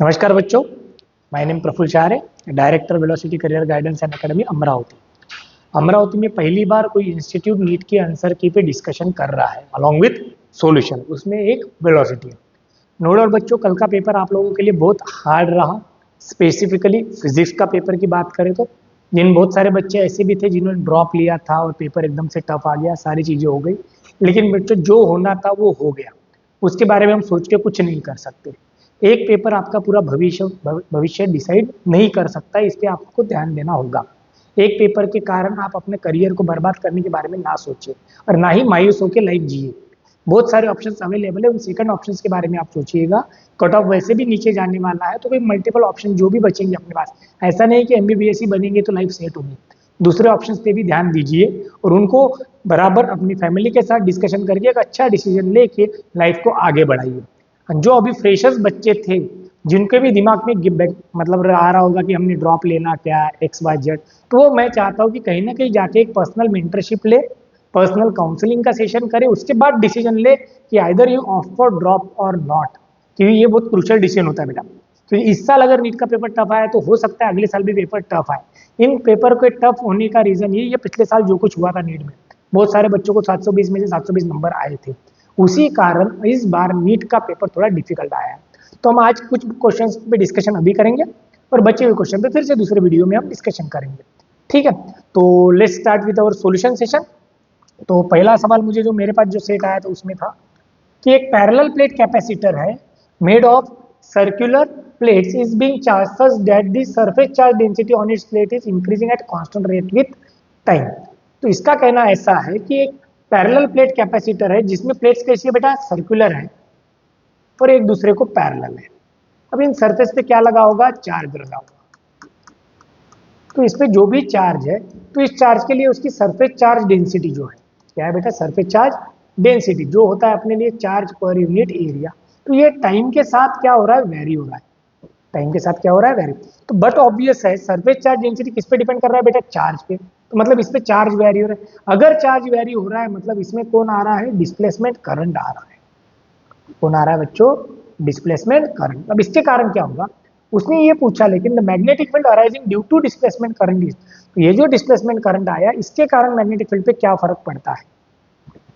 नमस्कार बच्चों, my name Praful चारे, director velocity career guidance and academy Amravati. Amravati में पहली बार कोई इंस्टीट्यूट नीट के आंसर की पे डिस्कशन कर रहा है अलॉन्ग विथ सॉल्यूशन, उसमें एक वेलोसिटी है। नोट और बच्चों, कल का पेपर आप लोगों के लिए बहुत हार्ड रहा। स्पेसिफिकली फिजिक्स का पेपर की बात करें तो जिन बहुत सारे बच्चे ऐसे भी थे जिन्होंने ड्रॉप लिया था और पेपर एकदम से टफ आ गया, सारी चीज़ें हो गई। लेकिन बच्चों, जो होना था वो हो गया, उसके बारे में हम सोच के कुछ नहीं कर सकते। एक पेपर आपका पूरा भविष्य डिसाइड नहीं कर सकता, इस पे आपको ध्यान देना होगा। एक पेपर के कारण आप अपने करियर को बर्बाद करने के बारे में ना सोचिए और ना ही मायूस होकर लाइफ जिए। बहुत सारे ऑप्शंस अवेलेबल है, उन सेकंड ऑप्शंस के बारे में आप सोचिएगा। कट ऑफ वैसे भी नीचे जाने वाला है, तो कोई मल्टीपल ऑप्शन जो भी बचेंगे अपने पास, ऐसा नहीं कि एमबीबीएस ही बनेंगे तो लाइफ सेट होगी। दूसरे ऑप्शंस पे भी ध्यान दीजिए और उनको बराबर अपनी फैमिली के साथ डिस्कशन करके एक अच्छा डिसीजन लेके लाइफ को आगे बढ़ाइए। जो अभी फ्रेशर्स बच्चे थे, जिनके भी दिमाग में मतलब आ रहा होगा कि हमने ड्रॉप लेना क्या एक्स वाई जेड, तो वो मैं चाहता हूँ कि कहीं ना कहीं जाके एक पर्सनल मेंटरशिप ले, पर्सनल काउंसलिंग का सेशन करे, उसके बाद डिसीजन ले कि either you of for drop और नॉट। क्योंकि ये बहुत क्रूशियल डिसीजन होता है बेटा। क्योंकि इस साल अगर नीट का पेपर टफ आया तो हो सकता है अगले साल भी पेपर टफ आए। इन पेपर के टफ होने का रीजन ये पिछले साल जो कुछ हुआ था नीट में, बहुत सारे बच्चों को 720 में से 720 नंबर आए थे। उसी कारण इस बार नीट का पेपर थोड़ा डिफिकल्ट आया है। तो हम आज कुछ क्वेश्चंस पे डिस्कशन अभी करेंगे और बचे हुए क्वेश्चन पे फिर से दूसरे वीडियो में हम डिस्कशन करेंगे। ठीक है, तो let's start with our solution session. तो पहला सवाल मुझे जो मेरे पास जो सेट आया था उसमें था कि एक पैरेलल प्लेट कैपेसिटर है made of circular plates is being charge such that the surface charge density on it's plate is increasing at constant rate with time. तो इसका कहना ऐसा है कि एक पैरेलल प्लेट कैपेसिटर है जिसमें प्लेट्स कैसी है बेटा, सर्कुलर है और एक दूसरे को पैरेलल है। अब इन सरफेस पे क्या लगा होगा, चार्ज लगा होगा। तो इस पे जो भी चार्ज है, तो इस चार्ज के लिए उसकी सरफेस चार्ज डेंसिटी जो है, क्या है बेटा, सरफेस चार्ज डेंसिटी जो होता है अपने लिए चार्ज पर यूनिट एरिया। तो ये टाइम के साथ क्या हो रहा है, वेरी हो रहा है। टाइम के साथ क्या हो रहा है, वेरी। तो बट ऑब्वियस है, सरफेस चार्ज डेंसिटी किस पे डिपेंड कर रहा है बेटा, चार्ज पे। तो मतलब इस पे चार्ज वेरी हो रहा है। अगर चार्ज वेरी हो रहा है मतलब इसमें कौन आ रहा है, डिस्प्लेसमेंट करंट आ रहा है। कौन आ रहा है बच्चों, डिस्प्लेसमेंट करंट। अब इसके कारण क्या होगा, उसने ये पूछा लेकिन the magnetic field arising due to displacement current is. तो ये जो डिस्प्लेसमेंट करंट आया, इसके कारण मैग्नेटिक फील्ड पे क्या फर्क पड़ता है।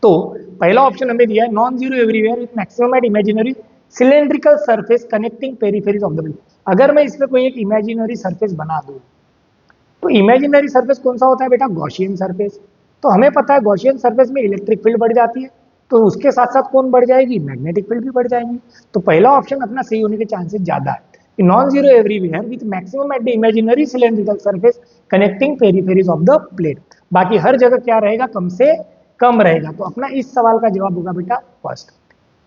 तो पहला ऑप्शन हमें दिया है, non zero everywhere with maximum at imaginary cylindrical surface connecting peripheries of the building. अगर मैं इसमें कोई एक इमेजिनरी सरफेस बना दूं, तो इमेजिनरी सरफेस कौन सा होता है बेटा, गॉसियन सरफेस। तो हमें पता है गॉसियन सरफेस में इलेक्ट्रिक फील्ड बढ़ जाती है, तो उसके साथ साथ कौन बढ़ जाएगी, मैग्नेटिक फील्ड भी बढ़ जाएगी। तो पहला ऑप्शन अपना सही होने के चांसेस ज्यादा है कि non zero everywhere with maximum at the imaginary cylindrical surface connecting peripheries of the plate. बाकी हर जगह क्या रहेगा, कम से कम रहेगा। तो अपना इस सवाल का जवाब होगा बेटा first.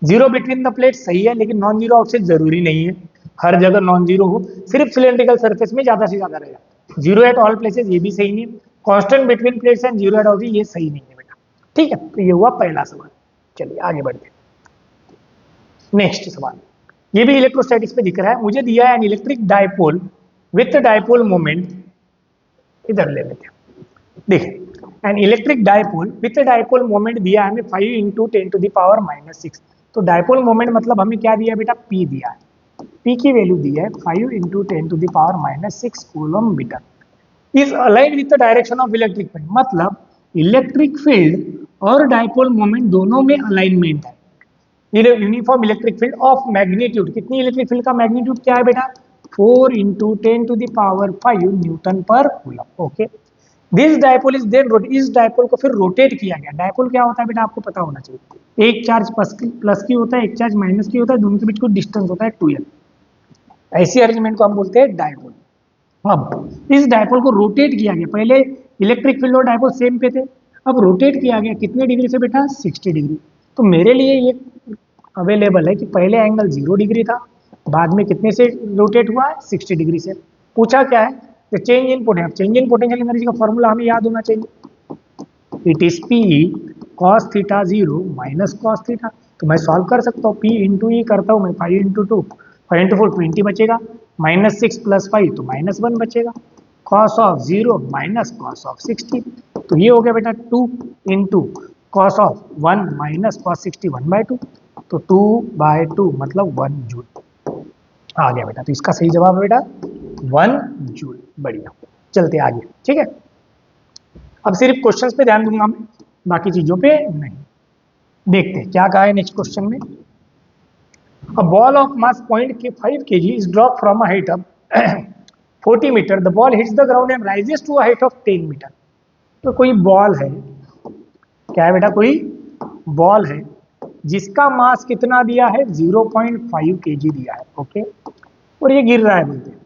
Zero between the plate सही है, लेकिन नॉन जीरो आउटसाइड जरूरी नहीं है हर जगह नॉन जीरो हो, सिर्फ सिलेंड्रिकल सरफेस में ज्यादा से ज्यादा रहेगा। जीरो एट ऑल प्लेसेस ये भी सही नहीं है। Constant between plates and zero at all ये सही नहीं है बेटा। ठीक है, तो ये हुआ पहला सवाल। चलिए आगे बढ़ते हैं। नेक्स्ट सवाल, ये भी इलेक्ट्रोस्टैटिक्स पे दिख रहा है। मुझे दिया है an electric dipole with dipole moment, इधर ले लेते हैं। देखिए an electric dipole with dipole moment दिया है हमें 5 इंटू 10⁻⁻�6। तो डायपोल मोमेंट मतलब हमें क्या दिया है बेटा, पी दिया है। पी की वैल्यू दी है 5 into 10⁻⁻6 coulomb metre is aligned with the direction of electric field. मतलब इलेक्ट्रिक फील्ड और डायपोल मोमेंट दोनों में अलाइनमेंट है। Uniform electric field of magnitude, कितनी इलेक्ट्रिक फील्ड का मैग्नीट्यूड क्या है बेटा, 4 into 10⁵ newton per coulomb. Okay, this dipole is then इस डायपोल को फिर रोटेट किया गया। डायपोल क्या होता है बेटा, आपको पता होना चाहिए। एक चार्ज प्लस की होता है, एक चार्ज माइनस की होता है, दोनों के बीच कुछ डिस्टेंस होता है 2l। ऐसी अरेंजमेंट को हम बोलते हैं डायपोल। अब इस डायपोल को रोटेट किया गया, पहले इलेक्ट्रिक फील्ड और डायपोल सेम पे थे, अब रोटेट किया गया कितने डिग्री से बेटा, 60 डिग्री। तो मेरे लिए ये अवेलेबल है कि पहले एंगल 0 डिग्री था, बाद में कितने से रोटेट हुआ है, 60 डिग्री से। पूछा क्या है, तो change in potential. Change in potential energy का फॉर्मूला हमें याद होना चाहिए। It is P cos theta 0 minus cos theta. तो मैं सॉल्व कर सकता हूँ, पी इंटू ई करता हूँ मैं, 5 इंटू 2 5 इंटू 4 20 बचेगा, -6 + 5 तो -1 बचेगा। Cos of 0 minus cos of 60। तो ये हो गया बेटा 2 into cos of 1 minus cos 60 1/2। तो 2/2 मतलब 1 जूल। आ गया बेटा, तो इसका सही जवाब है बेटा 1 जूल। बढ़िया, चलते आगे, ठीक है। अब सिर्फ क्वेश्चंस पे ध्यान दूंगा मैं, बाकी चीजों पे नहीं। देखते हैं क्या कहा है नेक्स्ट क्वेश्चन में। A ball of mass 0.5 kg is dropped from a height of 40 meter. The ball hits the ground and rises to a height of 10 meter. तो कोई बॉल है, क्या है बेटा, कोई बॉल है जिसका मास कितना दिया है 0.5 kg दिया है, ओके। और ये गिर रहा है, बोलते हैं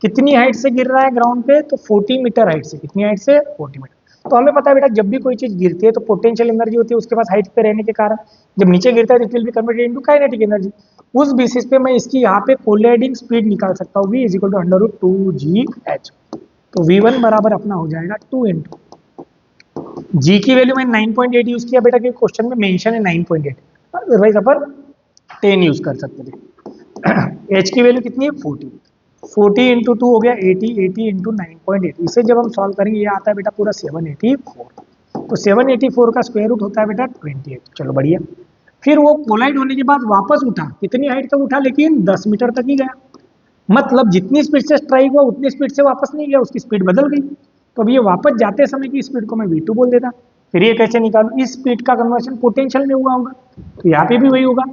कितनी हाइट से गिर रहा है ग्राउंड पे, तो 40 मीटर हाइट से। कितनी हाइट से? 40 मीटर। तो हमें पता है बेटा, जब भी कोई चीज गिरती है तो पोटेंशियल एनर्जी होती है उसके पास हाइट पे रहने के कारण। जब नीचे गिरता है तो it will be converted into kinetic energy. उस बेसिस पे मैं इसकी यहाँ पे कोलिडाइंग स्पीड निकाल सकता हूँ, v is equal to √2gh। तो v1 बराबर अपना हो जाएगा 2 इंटू जी की वैल्यू मैंने 9.8 यूज किया बेटा, क्योंकि क्वेश्चन में मेंशन है 9.8, अदरवाइज अपन 10 यूज कर सकते थे। h की वैल्यू कितनी है 40, 40 इंटू 2 हो गया 80, 80 इंटू 9.8। इसे जब हम सॉल्व करेंगे ये आता है बेटा पूरा 784। तो 784 का स्क्वायर रूट होता है बेटा 28। चलो बढ़िया। फिर वो कोलाइड होने के बाद वापस उठा, कितनी हाइट तक उठा, लेकिन 10 मीटर तक ही गया। मतलब जितनी स्पीड से स्ट्राइक हुआ उतनी स्पीड से वापस नहीं गया, उसकी स्पीड बदल गई। तो अब ये वापस जाते समय की स्पीड को मैं v2 बोल देता। फिर ये कैसे निकालू, इस स्पीड का कन्वर्शन पोटेंशियल में हुआ होगा, तो यहाँ पे भी वही होगा,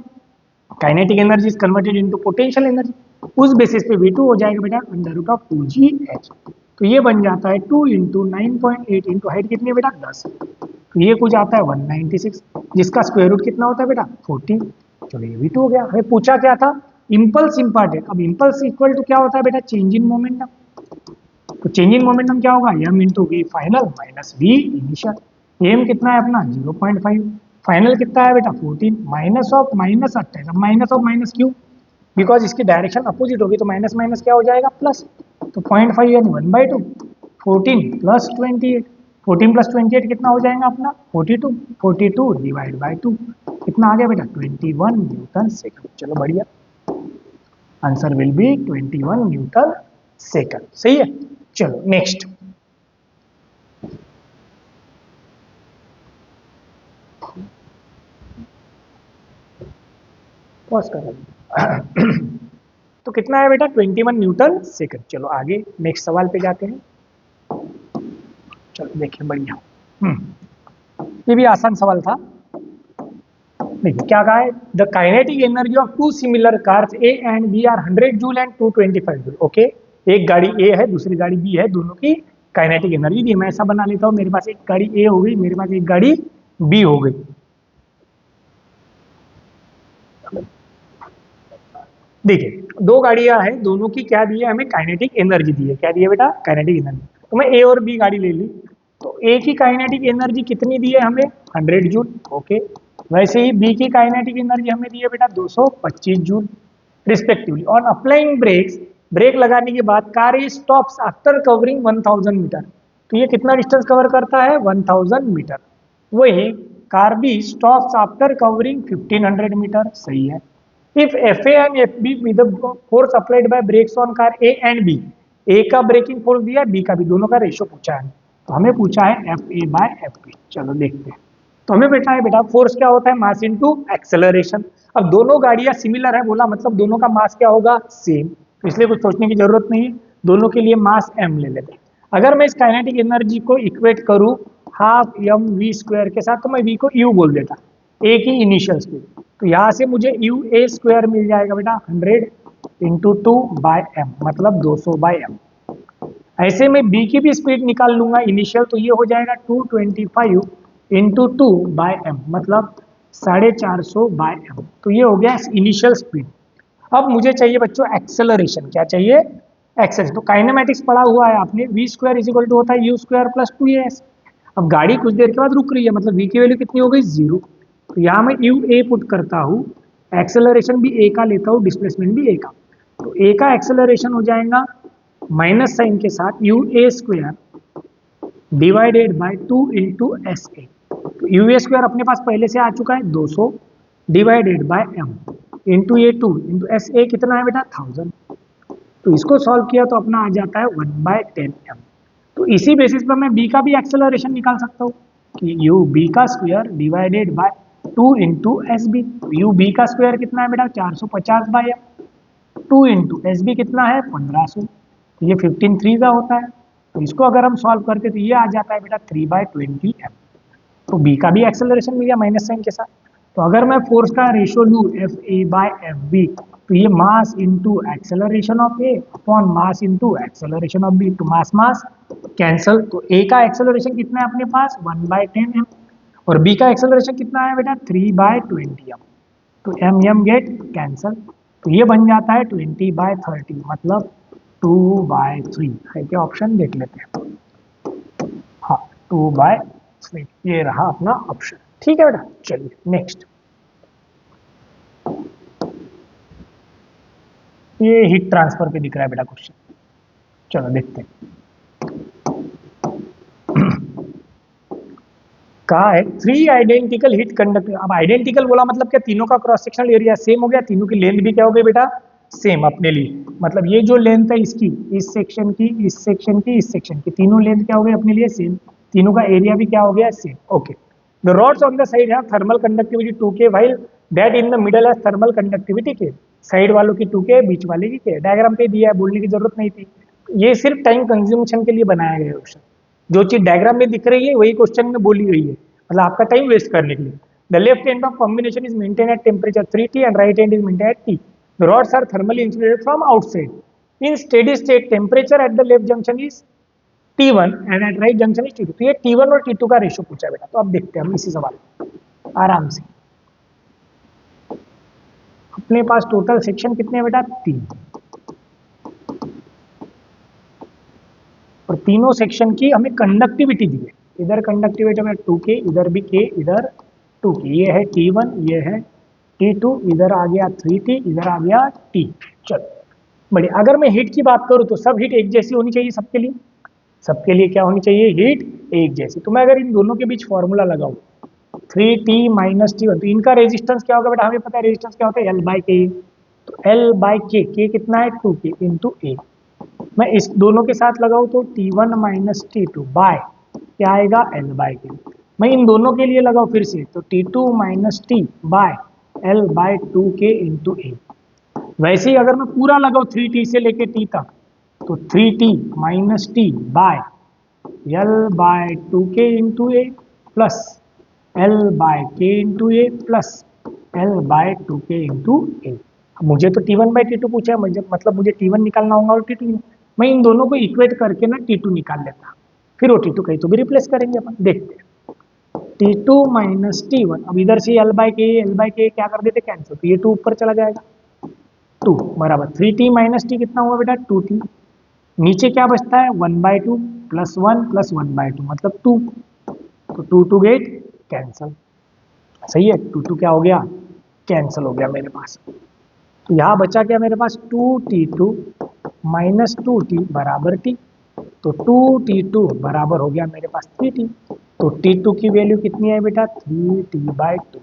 kinetic energy is converted into potential energy. उस बेसिस पे v2 हो जाएगा बेटा √2gh। तो ये बन जाता है 2 इंटू 9.8 इंटू हाइट कितनी है बेटा 10। तो ये कुछ आता है 196, जिसका स्क्वायर रूट कितना होता है बेटा 40। चलो ये v2 हो गया। हमें पूछा क्या था, इम्पल्स इम्पार्टेड। अब इम्पल्स इक्वल टू क्या होता है बेटा, चेंज इन मोमेंटम। तो चेंज इन मोमेंटम क्या होगा, m into V final minus v initial. M कितना है अपना 0.5, फाइनल कितना है बेटा 14, माइनस ऑफ माइनस 28। अब माइनस ऑफ माइनस क्यों, बिकॉज इसकी डायरेक्शन अपोजिट होगी, तो माइनस माइनस क्या हो जाएगा प्लस। तो 0.5 यानी 1/2, 14 प्लस 28, 14 प्लस 28 कितना हो जाएगा अपना 42, 42 डिवाइड बाई 2 कितना आ गया बेटा 21 न्यूटन सेकंड। चलो बढ़िया, answer will be 21 Newton second. सही है। चलो नेक्स्ट, पॉज कर। तो कितना है बेटा 21 न्यूटन सेकंड। चलो आगे नेक्स्ट सवाल पे जाते हैं। चलो देखिए बढ़िया, ये भी आसान सवाल था। देखिए क्या कहा है, the kinetic energy of two similar cars A and B are 100 joule and 225 joule. Okay, एक गाड़ी ए है दूसरी गाड़ी बी है, दोनों की काइनेटिक एनर्जी दी। मैं ऐसा बना लेता हूँ, मेरे पास एक गाड़ी ए हो गई, मेरे पास एक गाड़ी बी हो गई। देखिए दो गाड़ियां हैं, दोनों की क्या दी है हमें, काइनेटिक एनर्जी दी है। क्या दी है बेटा, काइनेटिक एनर्जी। तो मैं ए और बी गाड़ी ले ली, तो ए की काइनेटिक एनर्जी कितनी दी है हमें 100 जूल। ओके, वैसे ही बी की काइनेटिक एनर्जी हमें दी है बेटा 225 joule respectively. On applying brakes, brake लगाने के बाद car stops after covering 1000 metre. तो ये कितना डिस्टेंस कवर करता है 1000 मीटर। वही car B stops after covering 1500 metre. सही है। If FA and FB with the force applied by brakes on car A and B, A का ब्रेकिंग फोर्स दिया है, B का भी, दोनों का रेशो पूछा है। तो हमें पूछा है FA by FB। चलो देखते हैं। तो हमें बेटा है बेटा फोर्स क्या होता है, मास इनटू एक्सेलरेशन। अब दोनों गाड़ियां सिमिलर है बोला, मतलब दोनों का मास क्या होगा सेम, तो इसलिए कुछ सोचने की जरूरत नहीं है, दोनों के लिए मास m ले लेते हैं। अगर मैं इस काइनेटिक एनर्जी को इक्वेट करूं हाफ एम वी स्क्वायर के साथ, तो मैं v को u बोल देता, a की इनिशियल स्पीड। तो यहाँ से मुझे यू ए स्क्वायर मिल जाएगा बेटा 100 इंटू 2 बाय एम, मतलब 200 बाय एम। ऐसे में बी की भी स्पीड निकाल लूंगा इनिशियल, तो ये हो जाएगा 225 इंटू 2 बाय एम, मतलब 450 बाय एम। तो ये हो गया इनिशियल स्पीड। अब मुझे चाहिए बच्चों एक्सेलरेशन। क्या चाहिए, एक्सेलरेशन। तो काइनेमेटिक्स पढ़ा हुआ है आपने, V square is equal to होता है यू स्क्वायर प्लस 2as। अब गाड़ी कुछ देर के बाद रुक रही है, मतलब v की वैल्यू कितनी हो गई 0। तो यहाँ मैं यू ए पुट करता हूँ, एक्सेलरेशन भी ए का लेता हूँ, डिस्प्लेसमेंट भी ए का। तो ए का एक्सेलरेशन हो जाएगा माइनस साइन के साथ U A square divided by 2 into S A. तो यू ए स्क्वायर अपने पास पहले से आ चुका है 200 डिवाइडेड बाय एम इंटू ये 2 इंटू एस ए कितना है बेटा 1000। तो इसको सॉल्व किया तो अपना आ जाता है 1/10 एम। तो इसी बेसिस पर मैं बी का भी एक्सेलरेशन निकाल सकता हूँ कि यू बी का square divided by 2 into S B. U B का स्क्वायर कितना है बेटा 450 by M. 2 into S B कितना है 1500, तो ये 15 का होता है। तो इसको अगर हम सॉल्व करते तो ये आ जाता है बेटा 3/20 एम। तो बी का भी एक्सेलरेशन मिल गया माइनस साइन के साथ। तो अगर मैं फोर्स का रेशियो लूँ F A by F B, तो ये mass into acceleration of A upon mass into acceleration of B, तो मास मास कैंसल। तो ए का एक्सेलरेशन कितना है अपने पास 1/10 एम, और बी का एक्सेलरेशन कितना है बेटा 3/20 एम। तो एम एम गेट कैंसल, तो ये बन जाता है 20/30, मतलब 2/3 है क्या ऑप्शन, देख लेते हैं। हाँ 2/3 ये रहा अपना ऑप्शन। ठीक है बेटा, चलिए नेक्स्ट। ये हीट ट्रांसफर पे दिख रहा है बेटा क्वेश्चन, चलो देखते हैं। कहा है 3 आइडेंटिकल हीट कंडक्टर। अब आइडेंटिकल बोला मतलब क्या, तीनों का क्रॉस सेक्शनल एरिया सेम हो गया, तीनों की लेंथ भी क्या हो गई बेटा सेम अपने लिए। मतलब ये जो लेंथ है इसकी, इस सेक्शन की, इस सेक्शन की, इस सेक्शन की, तीनों लेंथ क्या हो गई अपने लिए सेम, तीनों का एरिया भी क्या हो गया same. Okay, the rods on the side है thermal conductivity 2K while that in the middle है थर्मल कंडक्टिविटी के। साइड वालों की 2K, बीच वाले की K। डायग्राम पे दिया है, बोलने की जरूरत नहीं थी, ये सिर्फ टाइम कंज्यूमेशन के लिए बनाया गया क्वेश्चन। जो चीज डायग्राम में दिख रही है वही क्वेश्चन में बोली गई है, मतलब आपका टाइम वेस्ट करने के लिए। The left end of combination is maintain at temperature 3T and right and is maintain at T. The rods are thermally insulated from outside. In steady state, temperature at the left junction is T1 and at right junction is T2. तो ये T1 और T2 का ratio पूछा है बेटा, तो अब देखते हैं हम इसी सवाल आराम से। अपने पास टोटल सेक्शन कितने हैं बेटा 3, और तीनों सेक्शन की हमें कंडक्टिविटी दी है। इधर कंडक्टिविटी में 2K, इधर भी K, इधर 2K। ये है T1, ये है T2, इधर आ गया 3T, इधर आ गया T। चलो बढ़िया। अगर मैं हीट की बात करूं तो सब हीट एक जैसी होनी चाहिए सबके लिए, सबके लिए क्या होनी चाहिए हीट एक जैसी। तो मैं अगर इन दोनों के बीच फॉर्मूला लगाऊं 3T माइनस T1, तो इनका रेजिस्टेंस क्या होगा बेटा, हमें पता है रेजिस्टेंस क्या होता है L/K। तो L/K, K कितना है 2K इंटू A। मैं इस दोनों के साथ लगाऊं तो T1 माइनस T2 बाय क्या आएगा L/K। मैं इन दोनों के लिए लगाऊं फिर से तो T2 minus T by L/2K into A। वैसे ही अगर मैं पूरा लगाऊं 3T से लेके T तक, तो 3T minus T by L/2K into A plus L/K into A plus L/2K into A। मुझे तो T1/T2 पूछा है, मुझे मतलब मुझे T1 निकालना होगा और T2। मैं इन दोनों को इक्वेट करके ना T2 निकाल लेता, फिर वो T2 कहीं तो भी रिप्लेस करेंगे अपन। देखते हैं T2 माइनस T1, अब इधर से L/K क्या कर देते कैंसिल, तो ये 2 ऊपर चला जाएगा, 2 बराबर 3T माइनस T कितना हुआ बेटा 2T। नीचे क्या बचता है 1/2 प्लस 1 प्लस 1/2 मतलब 2, तो 2 गेट कैंसल। सही है, 2 क्या हो गया कैंसल हो गया मेरे पास। तो यहाँ बचा क्या मेरे पास 2T2 माइनस 2T बराबर T। तो 2T2 बराबर हो गया मेरे पास 3T। तो T2 की वैल्यू कितनी है बेटा 3T/2,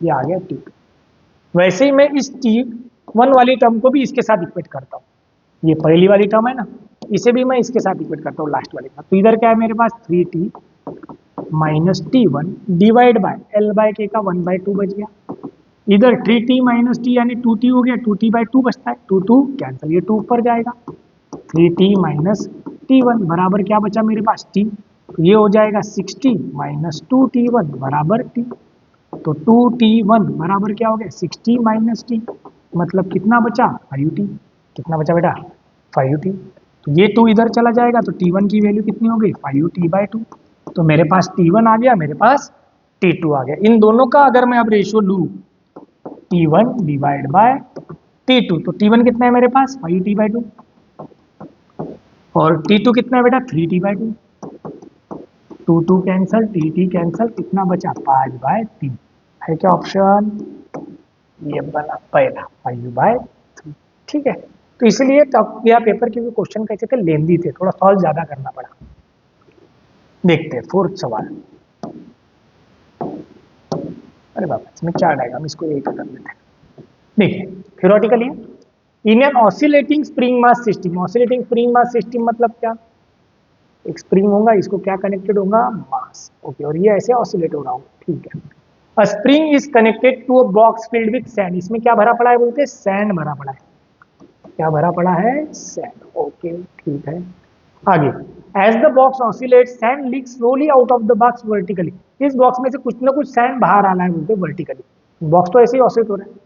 ये आ गया T2। वैसे ही मैं इस T1 वाली टर्म को भी इसके साथ इक्वेट करता हूँ, ये पहली वाली टर्म है ना, इसे भी मैं इसके साथ इक्वेट करता हूँ लास्ट वाले का। तो इधर क्या है मेरे पास 3T minus T1 divide by L/K का 1/2 बच गया। इधर 3T माइनस T यानी 2T हो गया, 2T/2 बचता है, 2 कैंसिल, ये 2 ऊपर जाएगा। 3T माइनस T1 बराबर क्या बचा मेरे पास T, तो ये हो जाएगा 6T माइनस 2T1 बराबर T। तो 2T1 बराबर क्या हो गया 6T माइनस T, मतलब कितना बचा 5T। कितना बचा बेटा 5T। तो ये 2 इधर चला जाएगा, तो T1 की वैल्यू कितनी हो गई 5T/2। तो मेरे पास T1 आ गया, मेरे पास T2 आ गया। इन दोनों का अगर मैं अब रेशियो लूँ T1 डिवाइड बाय T2, तो T1 कितना है मेरे पास 5T/2 और T2 कितना है बेटा 3T/2। 2 कैंसल, T कैंसल, कितना बचा 5/3 है क्या ऑप्शन, ये बना पहला 5/3। ठीक है, तो इसलिए तब यह पेपर के क्वेश्चन कैसे थे लेंदी थे, थोड़ा सॉल्व ज्यादा करना पड़ा। देखते हैं फोर्थ सवाल। अरे बाबा इसमें 4 डायग्राम, इसको एक कर लेते हैं। देखिए theoretically in an oscillating spring mass system, oscillating spring mass system मतलब क्या, एक स्प्रिंग होगा, इसको क्या कनेक्टेड होगा मास। ओके, और ये ऐसे ऑसिलेट हो रहा होगा। ठीक है, a spring is connected to a box filled with sand, इसमें क्या भरा पड़ा है बोलते हैं सैंड भरा पड़ा है। क्या भरा पड़ा है? सैंड। ओके, ठीक है। आगे, as the box oscillate sand leak slowly out of the box vertically. इस बॉक्स में से कुछ ना कुछ सैंड बाहर आ रहा है बोलते वर्टिकली। बॉक्स तो ऐसे ही ऑसिलेट हो रहा है।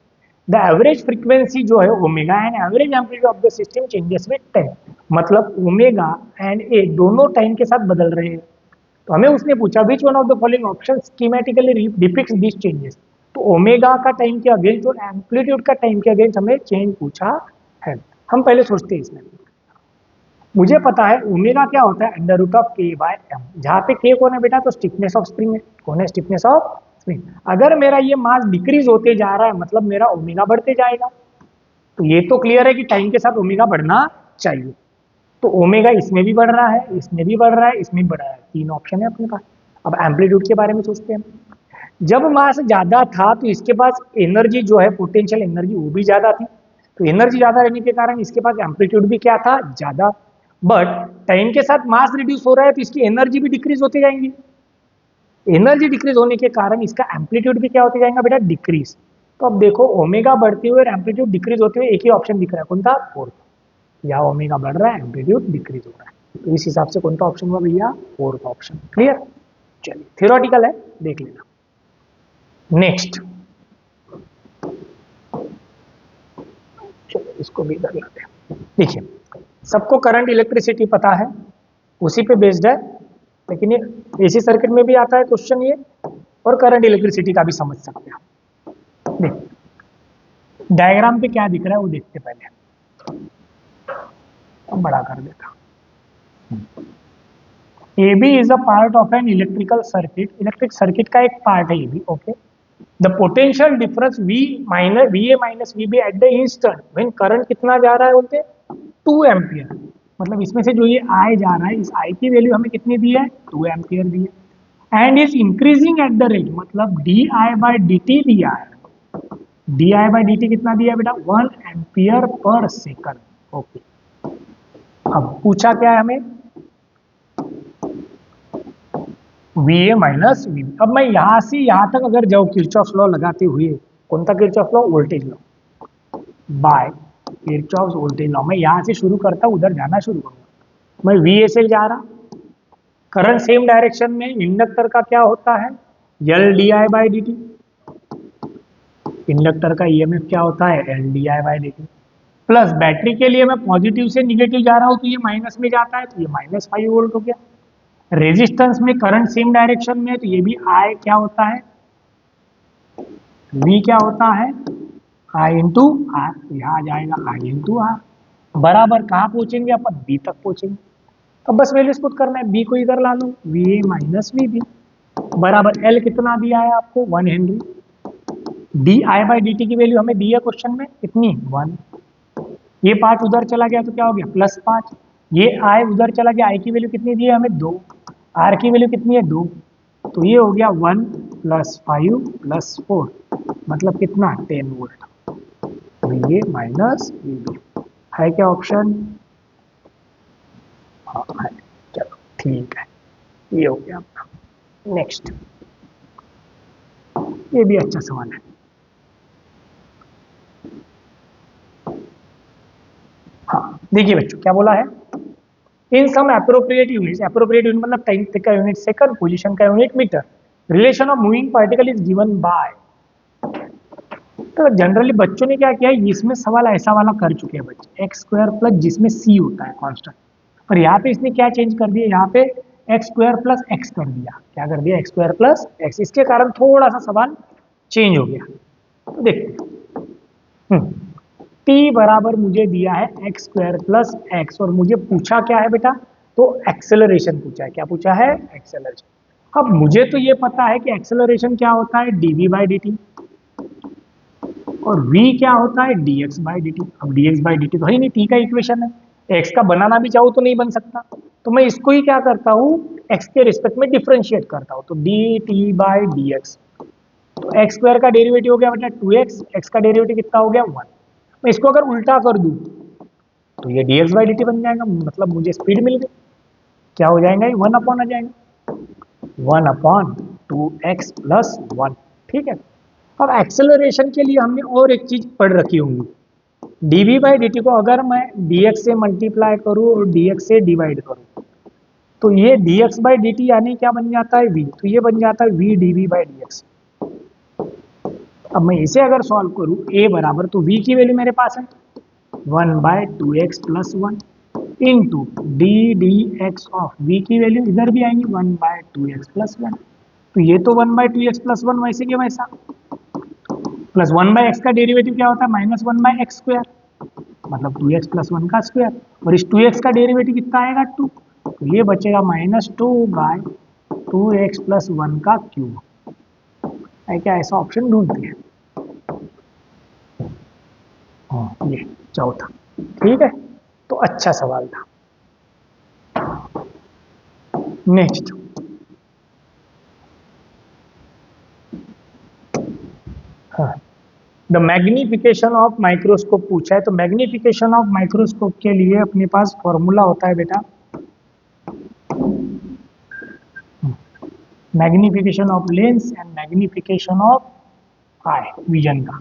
द एवरेज फ्रीक्वेंसी जो है omega and average amplitude of the system changes with time. मतलब ओमेगा एंड ए दोनों टाइम के साथ बदल रहे हैं। तो हमें उसने पूछा which one of the following option schematically depicts this changes. तो ओमेगा का टाइम के अगेंस्ट और एम्पलीट्यूड का टाइम के अगेंस्ट हमें चेंज पूछा है। हम पहले सोचते हैं इसमें। मुझे पता है ओमेगा क्या होता है, अंडर रूट ऑफ के बाय एम। जहाँ पे के कौन है बेटा? तो स्टिफनेस ऑफ स्प्रिंग है। कौन है? Stiffness of spring. अगर मेरा ये मास डिक्रीज होते जा रहा है मतलब मेरा ओमेगा बढ़ते जाएगा। तो ये तो क्लियर है कि टाइम के साथ ओमेगा बढ़ना चाहिए। तो ओमेगा इसमें भी बढ़ रहा है, इसमें भी बढ़ रहा है, इसमें भी बढ़ रहा है। तीन ऑप्शन है अपने पास। अब एम्पलीट्यूड के बारे में सोचते हैं। जब मास ज्यादा था तो इसके पास एनर्जी जो है, पोटेंशियल एनर्जी, वो भी ज्यादा थी। तो एनर्जी ज्यादा रहने के कारण इसके पास एम्पलीट्यूड भी क्या था? ज्यादा। बट टाइम के साथ मास रिड्यूस हो रहा है तो इसकी एनर्जी भी डिक्रीज होती जाएंगी। एनर्जी डिक्रीज होने के कारण इसका एम्पलीट्यूड भी क्या होते जाएगा बेटा? डिक्रीज। तो अब देखो ओमेगा बढ़ते हुए और एम्पलीट्यूड डिक्रीज होते हुए एक ही ऑप्शन दिख रहा है, कौन था? फोर्थ। या ओमेगा बढ़ रहा है, एम्पलीट्यूड डिक्रीज हो रहा है। तो इस हिसाब से कौन सा ऑप्शन हुआ भैया? Fourth option. क्लियर? चलिए, थियोरेटिकल है, देख लेना। नेक्स्ट, चलो इसको भी इधर लाते हैं। देखिए, सबको करंट इलेक्ट्रिसिटी पता है, उसी पे बेस्ड है। लेकिन ये एसी सर्किट में भी आता है क्वेश्चन ये, और करंट इलेक्ट्रिसिटी का भी समझ सकते हैं। देखिए डायग्राम पे क्या दिख रहा है वो देखते पहले। अब बड़ा कर देता। A B is a part of an electrical circuit. Electric circuit का एक पार्ट है ये भी। Okay, the potential difference V minus V A minus V B at the instant when current कितना जा रहा है बोलते? 2 एम्पियर। मतलब इसमें से जो ये आई जा रहा है, इस आई की वैल्यू हमें कितनी दी है? 2 एम्पियर दी है। And is increasing at the rate, मतलब D I by D T दिया है। D I by D T कितना दिया है बेटा? 1 एम्पियर पर सेकंड। ओके, अब पूछा क्या है हमें? V A minus V B. अब मैं यहां से यहां तक अगर जाऊं किरचॉफ लॉ लगाते हुए, कौन सा Kirchhoff law? Voltage law by Kirchhoff voltage law. मैं यहां से शुरू करता हूं, उधर जाना शुरू करूंगा। मैं वी ए से जा रहा, करंट सेम डायरेक्शन में। इंडक्टर का क्या होता है? L D I by D T. Inductor का ईएमएफ क्या होता है? L D I by D T. Plus battery के लिए मैं पॉजिटिव से निगेटिव जा रहा हूं तो ये माइनस में जाता है, तो ये -5 वोल्ट हो गया। रेजिस्टेंस में करंट सेम डायरेक्शन में है तो ये भी आई क्या होता है? वी क्या होता है? आई इंटू आर। यहाँ आ जाएगा आई इंटू आर। बराबर कहाँ पहुंचेंगे अपन? बी तक पहुंचेंगे। अब बस वैल्यूज पुट करना है, बी को इधर ला लो, V A minus V B बराबर एल कितना दिया है आपको? 1 henry. D I by D T की वैल्यू हमें दी है क्वेश्चन में कितनी? 1। ये 5 उधर चला गया तो क्या हो गया? +5। ये आई उधर चला गया, आई की वैल्यू कितनी दी है हमें? 2। आर की वैल्यू कितनी है? 2। तो ये हो गया 1 + 5 + 4, मतलब कितना? 10 volt. V A minus V B है क्या ऑप्शन? हाँ है। चलो ठीक है, ये हो गया अपना। नेक्स्ट, ये भी अच्छा सवाल है। हाँ देखिए बच्चों क्या बोला है? In some appropriate units, appropriate unit मतलब टाइम का यूनिट सेकंड, पोजीशन का unit metre, relation of moving particle is given by. तो जनरली बच्चों ने क्या किया है, इसमें सवाल ऐसा वाला कर चुके हैं बच्चे, एक्स स्क्वायर प्लस जिसमें सी होता है कांस्टेंट, और यहाँ पे इसने क्या चेंज कर दिया? यहाँ पे एक्स स्क्वायर प्लस एक्स कर दिया। क्या कर दिया? X square plus x. इसके कारण थोड़ा सा सवाल चेंज हो गया। तो देखते हैं। टी बराबर मुझे दिया है एक्स स्क्वायर प्लस एक्स, और मुझे पूछा क्या है बेटा? तो एक्सेलरेशन पूछा है। क्या पूछा है? एक्सेलरेशन। अब मुझे तो ये पता है कि एक्सेलरेशन क्या होता है? डीवी बाई डी टी, और v क्या होता है? dx by D T. अब dx बाई डी टी तो है नहीं, t का इक्वेशन है। x का बनाना भी चाहूँ तो नहीं बन सकता, तो मैं इसको ही क्या करता हूँ? x के रिस्पेक्ट में डिफरेंशिएट करता हूँ, तो dt बाई dx। तो एक्स स्क्वायर का डेरिवेटिव हो गया बेटा 2x, x का डेरिवेटिव कितना हो गया? 1। मैं इसको अगर उल्टा कर दूं तो ये dx बाई डी टी बन जाएगा, मतलब मुझे स्पीड मिल गई। क्या हो जाएगा? ये 1 अपॉन आ जाएगा, 1/2x + 1। ठीक है। अब एक्सेलरेशन के लिए हमने और एक चीज पढ़ रखी होंगी, dv बाई dt को अगर मैं dx से मल्टीप्लाई करूँ और dx से डिवाइड करूँ तो ये dx बाई dt यानी क्या बन जाता है v, तो ये बन जाता है v dv बाई dx। अब मैं इसे अगर सॉल्व करूँ a बराबर, तो v की वैल्यू मेरे पास है 1/2x plus 1 into D D x of v की वैल्यू इधर भी आएंगी 1/2x प्लस 1, तो ये तो 1/2x प्लस 1 वैसे के वैसा, प्लस 1/x का डेरिवेटिव क्या होता है -1/x स्क्वायर, मतलब 2x प्लस 1 का स्क्वायर, और इस 2x का डेरिवेटिव कितना आएगा 2, तो ये बचेगा -2/2x प्लस 1 का क्यूब है। क्या ऐसा ऑप्शन ढूंढते हैं? हाँ, ये चौथा। ठीक है, तो अच्छा सवाल था। नेक्स्ट, हाँ, द मैग्निफिकेशन ऑफ माइक्रोस्कोप पूछा है, तो मैग्निफिकेशन ऑफ माइक्रोस्कोप के लिए अपने पास फॉर्मूला होता है बेटा, magnification of lens and magnification of eye vision का।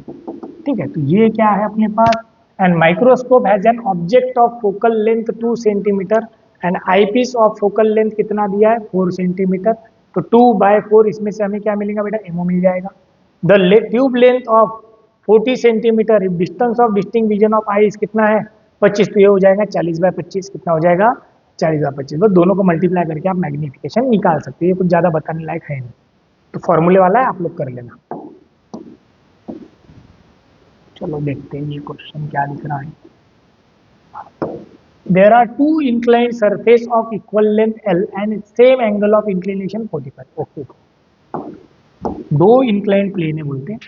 ठीक है, तो ये क्या है अपने पास, and microscope has an objective of focal length 2 centimetre and eyepiece of focal length कितना दिया है 4 सेंटीमीटर, तो 2/4 इसमें से हमें क्या मिलेगा बेटा, एमओ मिल जाएगा। The tube length of 40 centimetre, distance of distinct vision of eyes कितना है 25, तो ये हो जाएगा 40/25, कितना हो जाएगा 40/25। बस दोनों को मल्टीप्लाई करके आप मैग्निफिकेशन निकाल सकते हैं, ये कुछ ज़्यादा बताने लायक है नहीं, तो फॉर्मूले वाला है, आप लोग कर लेना। चलो देखते हैं ये क्वेश्चन क्या लिख रहा है। There are two inclined surface of equal length L and same angle of inclination 45। Okay, दो inclined plane है बोलते हैं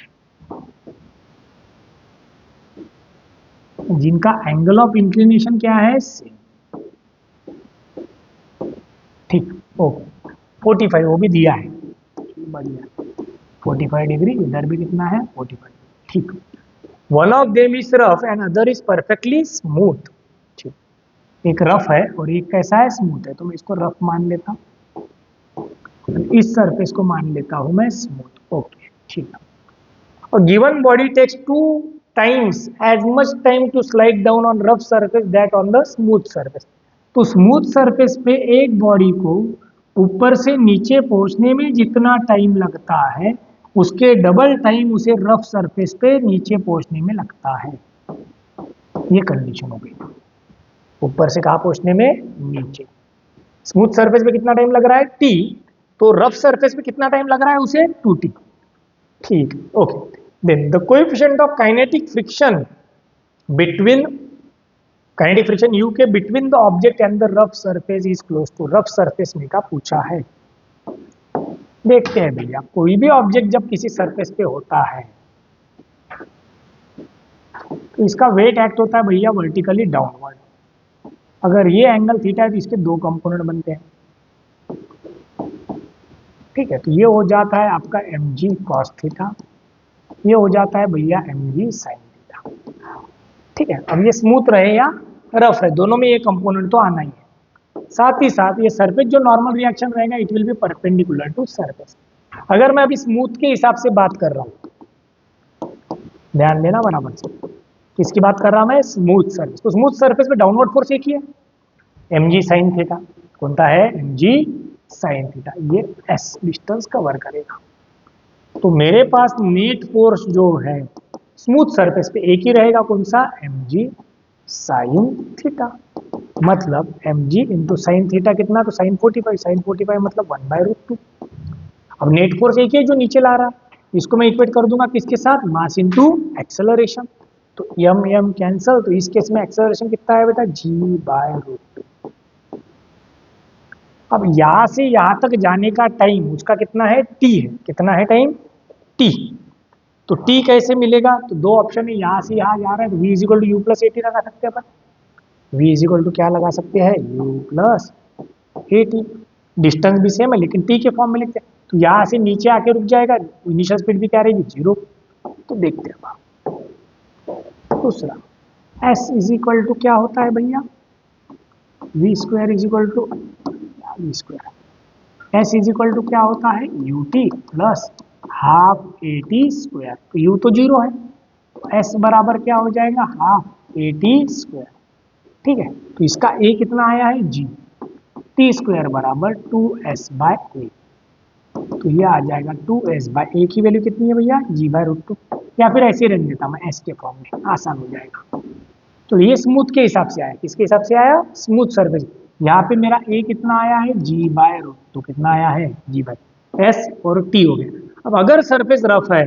जिनका एंगल ऑफ इंक्लिनेशन क्या है सेम। ठीक, ओके, 45 वो भी दिया है, बढ़िया, 45 डिग्री, इधर भी कितना है 45। ठीक, one of them is rough and other is perfectly smooth. ठीक, एक रफ है और एक कैसा है स्मूथ है, तो मैं इसको रफ मान लेता हूँ, इस सरफेस को मान लेता हूं मैं स्मूथ। ओके, ठीक है, और given body takes 2 times as much time to slide down on rough surface that on the smooth surface। तो स्मूथ सरफेस पे एक बॉडी को ऊपर से नीचे पहुंचने में जितना टाइम लगता है उसके डबल टाइम उसे रफ सरफेस पे नीचे पहुंचने में लगता है। ये कंडीशन हो गई, ऊपर से कहाँ पहुंचने में, नीचे। स्मूथ सरफेस पे कितना टाइम लग रहा है t, तो रफ सरफेस पे कितना टाइम लग रहा है उसे 2t। ठीक, okay, then the coefficient of kinetic friction u के between the object and the rough surface is close to, rough surface में का पूछा है। देखते हैं भैया, कोई भी ऑब्जेक्ट जब किसी सरफेस पे होता है तो इसका वेट एक्ट होता है भैया वर्टिकली डाउनवर्ड। अगर ये एंगल थीटा है तो इसके दो कंपोनेंट बनते हैं। ठीक है, तो ये हो जाता है आपका mg cos थीटा, ये हो जाता है भैया mg sin थीटा। ठीक है, अब ये स्मूथ रहे या रफ है, दोनों में ये कंपोनेंट तो आना ही है। साथ ही साथ ये सरफेस जो नॉर्मल रिएक्शन रहेगा it will be perpendicular to surface. अगर मैं अभी स्मूथ के हिसाब से बात कर रहा हूँ, ध्यान देना बराबर से, किसकी बात कर रहा मैं, स्मूथ सरफेस, तो स्मूथ सरफेस पे डाउनवर्ड फोर्स एक ही है mg sin थीटा। कौन सा है, mg sin थीटा, ये s डिस्टेंस कवर करेगा। तो मेरे पास नेट फोर्स जो है स्मूथ सरफेस पे एक ही रहेगा, कौन सा, mg sin थीटा, मतलब mg इंटू साइन थीटा कितना, तो sin 45 मतलब 1/√2। अब नेट फोर्स एक ही है जो नीचे ला रहा है, इसको मैं इक्वेट कर दूंगा किसके साथ, मास इंटू एक्सेलरेशन, तो m कैंसल, तो इस केस में एक्सेलरेशन कितना है बेटा, g/√2। अब यहां से यहां तक जाने का टाइम उसका कितना है, t है, कितना है टाइम, t। तो t कैसे मिलेगा, तो दो ऑप्शन है, यहां से यहां जा रहा है, तो v equal to U plus A T लगा सकते हैं अपन, v इक्वल टू क्या लगा सकते हैं, u plus A T. Distance भी सेम है लेकिन t के फॉर्म में लिखते हैं, तो यहां से नीचे आके रुक जाएगा, इनिशियल स्पीड भी क्या रहेगी 0। तो देखते हैं दूसरा, s इज इक्वल टू क्या होता है भैया, v square is equal to v square, s is equal to क्या होता है, ut plus half A T square, तो u तो 0 है, तो s बराबर क्या हो जाएगा, हाफ ए टी स्क्वायर। ठीक है, तो इसका ए कितना आया है जी, टी स्क्वायर बराबर 2s/a। तो ये आ जाएगा 2s/a की वैल्यू कितनी है भैया, g/√2, या फिर ऐसे रख देता मैं s के फॉर्म में, आसान हो जाएगा। तो ये स्मूथ के हिसाब से आया, किसके हिसाब से आया, स्मूथ सरफेस। यहाँ पे मेरा a कितना आया है, g/√2, कितना आया है, g/s और t हो गया। अब अगर सरफेस रफ है,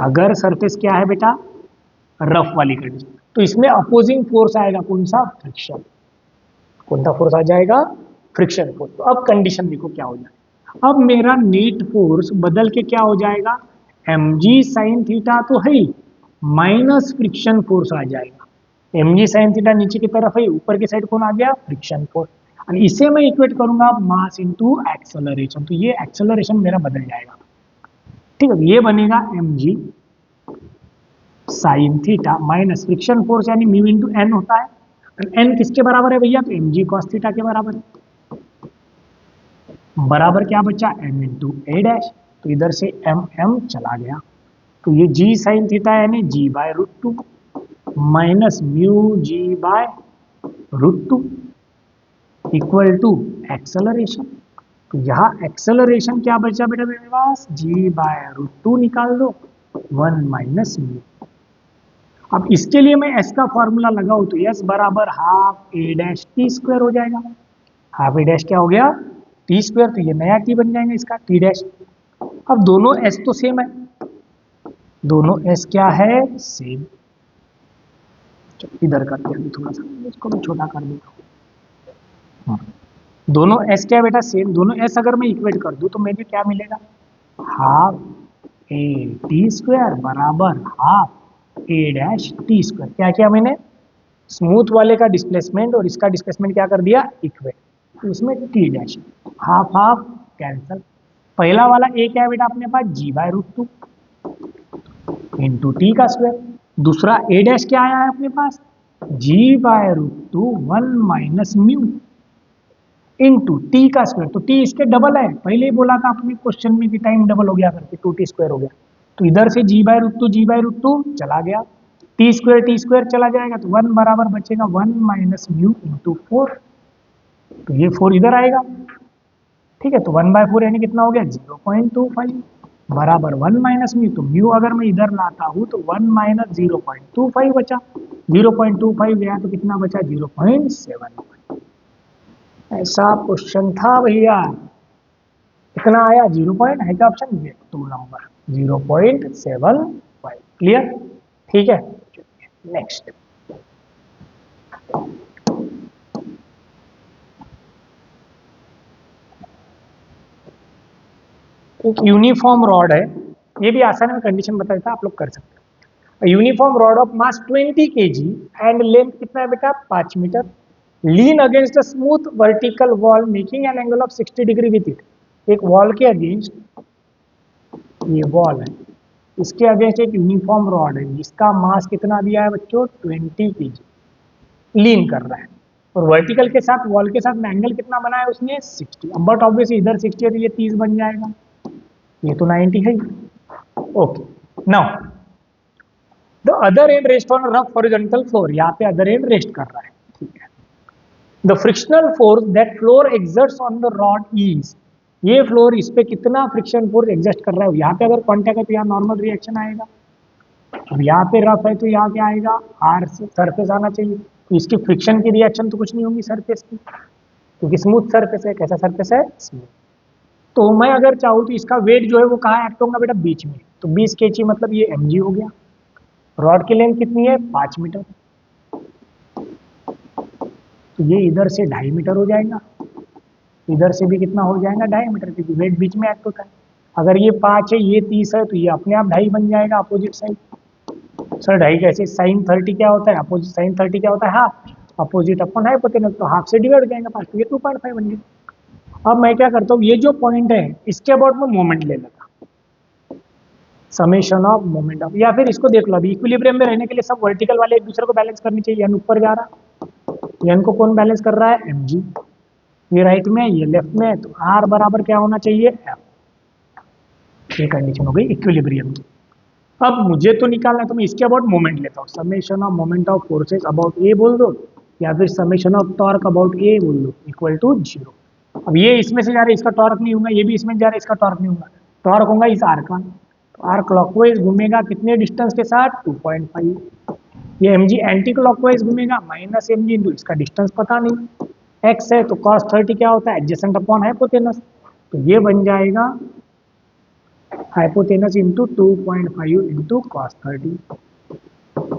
अगर सरफेस क्या है बेटा, रफ वाली कंडीशन, तो इसमें अपोजिंग फोर्स आएगा, कौन सा, फ्रिक्शन। कौन सा फोर्स आ जाएगा, फ्रिक्शन फोर्स। तो अब कंडीशन देखो क्या हो जाएगा, अब मेरा नेट फोर्स बदल के क्या हो जाएगा, mg sin थीटा तो है, माइनस फ्रिक्शन फोर्स आ जाएगा। mg sin थीटा नीचे की तरफ है, ऊपर की साइड कौन आ गया, फ्रिक्शन फोर्स। और इसे मैं इक्वेट करूंगा मास इनटू एक्सेलरेशन, तो ये एक्सेलरेशन मेरा बदल जाएगा। ठीक है, ये बनेगा mg sine theta minus friction force यानी म्यू इंटू एन होता है, एन किसके बराबर है भैया, तो mg cos थीटा के बराबर है। बराबर क्या बचा, m इंटू ए डैश, तो इधर से m चला गया, तो ये g साइन थीटा यानी g/√2 minus mu g/√2 equal to acceleration. तो यहाँ एक्सेलरेशन क्या बचा बेटा मेरे पास, g/√2 निकाल दो, 1 माइनस म्यू। अब इसके लिए मैं s का फॉर्मूला लगाऊं तो s बराबर हाफ ए डैश टी स्क्वायर हो जाएगा। हाफ ए डैश क्या हो गया, टी स्क्वायर, तो ये नया टी बन जाएगा इसका, टी डैश। अब दोनों s तो सेम है, दोनों s क्या है, सेम। इधर कर दिया थोड़ा सा, इसको मैं छोटा कर देता हूँ। दोनों s क्या है बेटा, सेम। दोनों s अगर मैं इक्वेट कर दूं तो मुझे क्या मिलेगा, हाफ ए टी स्क्वायर बराबर हाफ ए डैश टी स्क्वायर। क्या किया मैंने, स्मूथ वाले का डिस्प्लेसमेंट और इसका डिस्प्लेसमेंट क्या कर दिया, इक्वेट, तो इसमें T dash, half half cancel. पहला वाला ए क्या है बेटा अपने पास, g/√2 इंटू टी का स्क्वायर। दूसरा ए डैश क्या आया है अपने पास, g/√2 1 minus mu into T का स्क्वायर। तो टी इसके डबल है, पहले ही बोला था आपने क्वेश्चन में कि टाइम डबल हो गया करके, 2t स्क्वायर हो गया। तो इधर से g/√2 चला गया, टी स्क्वायर चला जाएगा, तो 1 बराबर बचेगा 1 माइनस म्यू इंटू 4, तो ये 4 इधर आएगा। ठीक है, तो 1/4 यानी कितना हो गया, 0.25 बराबर 1 माइनस म्यू। तो म्यू अगर मैं इधर लाता हूँ तो 1 माइनस 0.25 बचा, 0.25 गया तो कितना बचा, 0.7। ऐसा क्वेश्चन था भैया, कितना आया, 0 पॉइंट है क्या ऑप्शन, ये 2 नंबर 0.75। क्लियर, ठीक है। नेक्स्ट, एक यूनिफॉर्म रॉड है, ये भी आसान में कंडीशन बता देता, आप लोग कर सकते हैं। Uniform rod of mass 20 kg and length कितना है बेटा, 5 metre, lean against a smooth vertical wall making an angle of 60 degree with it. एक वॉल के अगेंस्ट, ये वॉल है, इसके अगेंस्ट एक यूनिफॉर्म रॉड है जिसका मास कितना दिया है बच्चों, 20 kg, लीन कर रहा है, और वर्टिकल के साथ वॉल के साथ एंगल कितना बनाया उसने, 60। अब बट ऑब्वियसली इधर 60 है तो ये 30 बन जाएगा, ये तो 90 है। Okay, now the other and rest on rough horizontal floor, यहाँ पे अदर एंड रेस्ट कर रहा है। ठीक है, the frictional force that floor exerts on the rod is, ये फ्लोर इस पे कितना फ्रिक्शन फोर्स एग्जस्ट कर रहा है। यहाँ पे अगर कॉन्टैक्ट है तो यहाँ नॉर्मल रिएक्शन आएगा, अब यहाँ पे रफ है तो यहाँ क्या आएगा, आर से सरफेस आना चाहिए, तो इसकी फ्रिक्शन की रिएक्शन तो कुछ नहीं होगी सरफेस की, क्योंकि स्मूथ सरफेस है। कैसा सरफेस है, स्मूथ। तो मैं अगर चाहूँ तो इसका वेट जो है वो कहाँ एक्ट होगा बेटा, बीच में, तो 20 kg मतलब ये mg हो गया। रॉड की लेंथ कितनी है, 5 मीटर, तो ये इधर से 2.5 मीटर हो जाएगा, इधर से भी कितना हो जाएगा, 2.5 मीटर, क्योंकि वेट बीच में एक्ट होता है। अगर ये 5 है ये 30 है तो ये अपने आप 2.5 बन जाएगा अपोजिट साइड। सर 2.5 कैसे, साइन 30 क्या होता है, अपोजिट साइन 30 क्या होता है, हाफ, अपोजिट अपन हाइपोटेनस, तो हाफ से डिवाइड हो जाएगा 5, तो ये 2.5 बन गया। अब मैं क्या करता हूँ, ये जो पॉइंट है इसके अबाउट में मोमेंट ले लेता, समेशन ऑफ मोमेंट ऑफ, या फिर इसको देख लो, अभी इक्विलिब्रियम में रहने के लिए सब वर्टिकल वाले एक दूसरे को बैलेंस करनी चाहिए। एन ऊपर जा रहा, एन को कौन बैलेंस कर रहा है, mg, ये राइट में ये लेफ्ट में, तो r बराबर क्या होना चाहिए, f। ये कंडीशन हो गई इक्विलिब्रियम की। अब मुझे तो निकालना है, तो मैं इसके अबाउट मोमेंट लेता हूँ, summation of moment of forces about A बोल दो, या फिर summation of torque about A बोल दो, इक्वल टू 0। अब ये इसमें से जा रहा है, इसका टॉर्क नहीं होगा, ये भी इसमें जा रहा है, इसका टॉर्क नहीं होगा, टॉर्क होगा इस आर का, तो आर क्लॉकवाइज घूमेगा कितने डिस्टेंस के साथ, 2.5। ये एम जी एंटी क्लॉकवाइज घूमेगा, माइनस एम जी इंटू इसका डिस्टेंस पता नहीं, एक्स है तो cos 30 क्या होता है, एडजेसेंट अपॉन हाइपोटेनस, तो ये बन जाएगा हाइपोटेनस इंटू 2.5 इंटू कॉस 30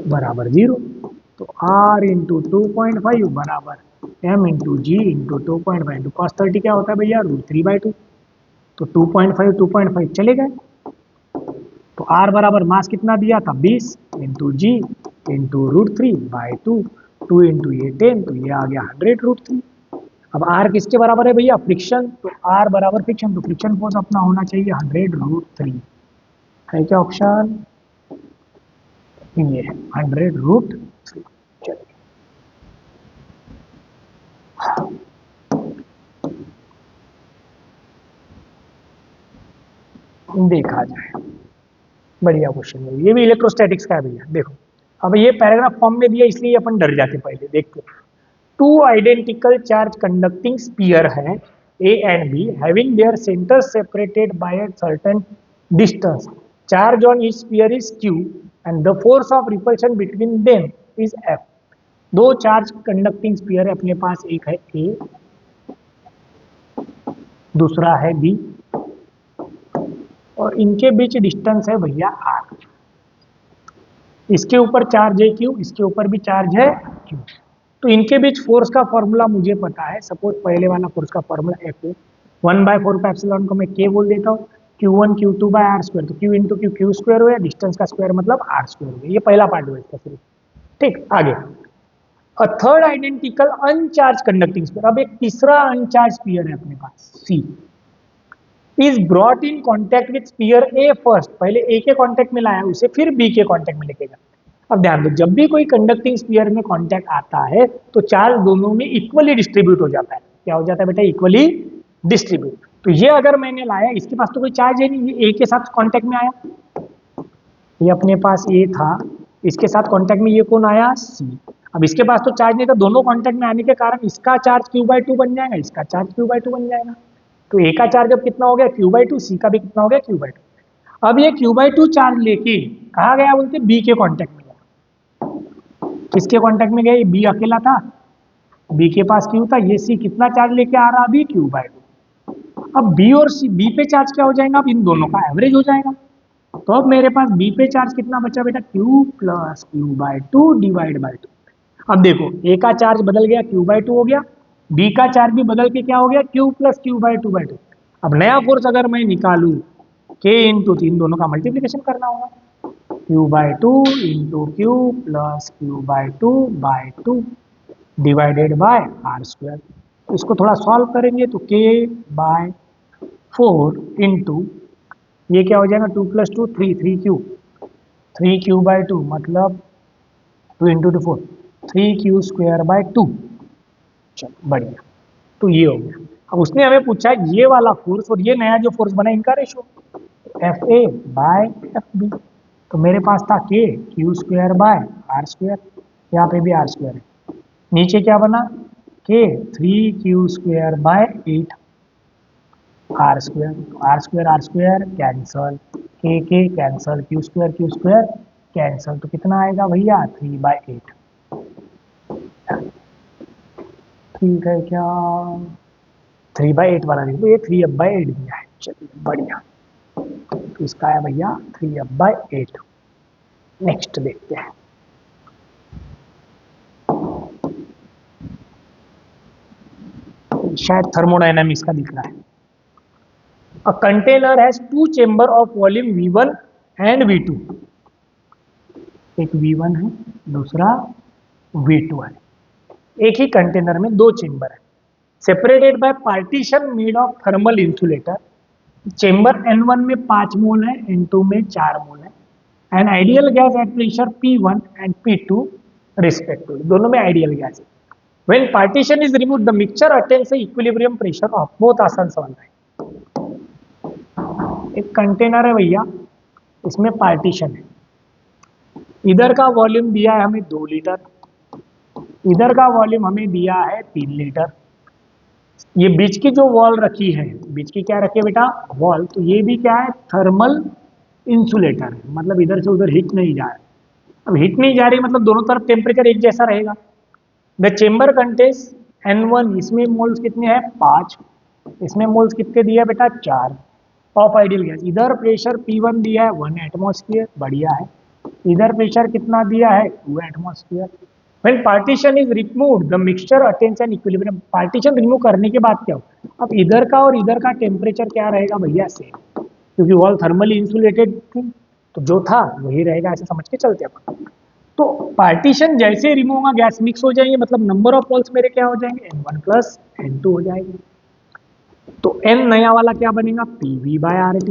बराबर 0। तो r इंटू 2.5 बराबर m इंटू जी इंटू 2.5 इंटू कॉस 30 क्या होता है भैया, √3/2। तो 2.5 चले गए, तो r बराबर मास कितना दिया था 20 इंटू जी इंटू √3/2, 2 इंटू ये 10, तो ये आ गया 100 √3। अब r किसके बराबर है भैया, फ्रिक्शन, तो r बराबर फ्रिक्शन, तो फ्रिक्शन फोर्स अपना होना चाहिए 100 √3, है क्या ऑप्शन, ये है 100 √3। चलिए देखा जाए, बढ़िया क्वेश्चन है, ये भी इलेक्ट्रोस्टैटिक्स का है भैया। देखो अब ये पैराग्राफ फॉर्म में दिया इसलिए अपन डर जाते, पहले देखते। Two identical charge conducting sphere है A and B, having their centre separated by a certain distance, charge on each sphere is q and the force of repulsion between them is f। दो charge conducting sphere है अपने पास, एक है ए दूसरा है B, और इनके बीच डिस्टेंस है भैया r। इसके ऊपर चार्ज है q, इसके ऊपर भी चार्ज है q, तो इनके बीच फोर्स का फॉर्मूला मुझे पता है। सपोज पहले वाला फोर्स का फॉर्मूला F है, 1/4 को मैं K बोल देता हूँ, Q1 Q2 by R square, तो Q इंटू Q स्क्वायर हो गया, डिस्टेंस का स्क्वायर मतलब आर स्क्वायर हो गया। ये पहला पार्ट हुआ इसका सिर्फ, ठीक। आगे a third identical uncharged conducting sphere, अब एक तीसरा अनचार्ज स्पीयर है अपने पास C, is brought in contact with sphere A first, पहले ए के कॉन्टैक्ट में लाया उसे, फिर बी के कॉन्टैक्ट में लेके गया। अब ध्यान दो, जब भी कोई कंडक्टिंग स्पीयर में कांटेक्ट आता है तो चार्ज दोनों में इक्वली डिस्ट्रीब्यूट हो जाता है। क्या हो जाता है बेटा, इक्वली डिस्ट्रीब्यूट। तो ये अगर मैंने लाया, इसके पास तो कोई चार्ज है नहीं, ये ए के साथ कांटेक्ट में आया, ये अपने पास ए था, इसके साथ कांटेक्ट में ये कौन आया, सी। अब इसके पास तो चार्ज नहीं था, दोनों कांटेक्ट में आने के कारण इसका चार्ज Q/2 बन जाएगा, इसका चार्ज Q/2 बन जाएगा। तो ए का चार्ज अब कितना हो गया Q/2, सी का भी कितना हो गया Q/2। अब ये Q/2 चार्ज लेके कहा गया, बोलते बी के कॉन्टैक्ट में, किसके कांटेक्ट में गए, बी अकेला था, बी के पास क्यू था, ये सी कितना चार्ज लेके आ रहा अभी Q/2। अब बी और सी, बी पे चार्ज क्या हो जाएगा, अब इन दोनों का एवरेज हो जाएगा। तो अब मेरे पास बी पे चार्ज कितना बचा बेटा, Q plus Q/2 divide by 2। अब देखो ए का चार्ज बदल गया Q/2 हो गया, बी का चार्ज भी बदल के क्या हो गया, Q प्लस Q/2/2। अब नया फोर्स अगर मैं निकालू K इंटू, इन दोनों का मल्टीप्लीकेशन करना होगा, Q/2 into Q plus Q/2/2 divided by R square. इसको थोड़ा सॉल्व करेंगे तो K/4 इंटू ये क्या हो जाएगा, 2 प्लस 2 3 3Q/2 मतलब 2 इंटू 2 4, 3Q²/2। चलो बढ़िया, तो ये हो गया। अब उसने हमें पूछा ये वाला फोर्स और ये नया जो फोर्स बना इनका रेशो FA/FB, तो मेरे पास था Q²/R², यहाँ पे भी R² है, नीचे क्या बना K 3Q²/8 R², R² cancel, K cancel, Q² cancel, तो कितना आएगा भैया 3/8। ठीक है क्या, 3/8 वाला नहीं, तो ये 3/8 दिया है। चलिए बढ़िया, तो इसका है भैया 3/8। नेक्स्ट देखते हैं, शायद थर्मोडायनामिक्स का दिख रहा है। A container has 2 chamber of volume V1 and V2, एक V1 है दूसरा V2 है, एक ही कंटेनर में 2 चेंबर है, separated by partition made of thermal insulator. Chamber N1 में 5 मोल है, N2 में 4 मोल है, and ideal gas at pressure P1 and P2 respectively, दोनों में आइडियल गैस है। When partition is removed, the mixture attains the equilibrium pressure of both। आसान सवाल है। एक कंटेनर है भैया, इसमें पार्टीशन है, इधर का वॉल्यूम दिया है हमें 2 लीटर, इधर का वॉल्यूम हमें दिया है 3 लीटर। ये बीच की जो वॉल रखी है, बीच की क्या रखी है बेटा, वॉल, तो ये भी क्या है, थर्मल इंसुलेटर है, मतलब इधर से उधर हीट नहीं जा रहा। अब हीट नहीं जा रही मतलब दोनों तरफ टेम्परेचर एक जैसा रहेगा। द चेम्बर कंटेन्स N1, इसमें मोल्स कितने हैं, 5, इसमें मोल्स कितने दिया बेटा, 4 ऑफ आइडियल गैस। इधर प्रेशर P1 दिया है 1 एटमॉस्फेयर, बढ़िया है। इधर प्रेशर कितना दिया है, 2 atmosphere. When partition is removed, the mixture attains an equilibrium. Partition remove करने के बाद क्या हो, अब इधर का और इधर का टेम्परेचर क्या रहेगा भैया, सेम, क्योंकि वॉल थर्मली इंसुलेटेड थी, तो जो था वही रहेगा, ऐसे समझ के चलते अपन। तो पार्टीशन जैसे रिमूव होगा गैस मिक्स हो जाएंगे, मतलब नंबर ऑफ वॉल्स मेरे क्या हो जाएंगे, N1 प्लस N2 हो जाएंगे। तो N नया वाला क्या बनेगा, PV बाय RT।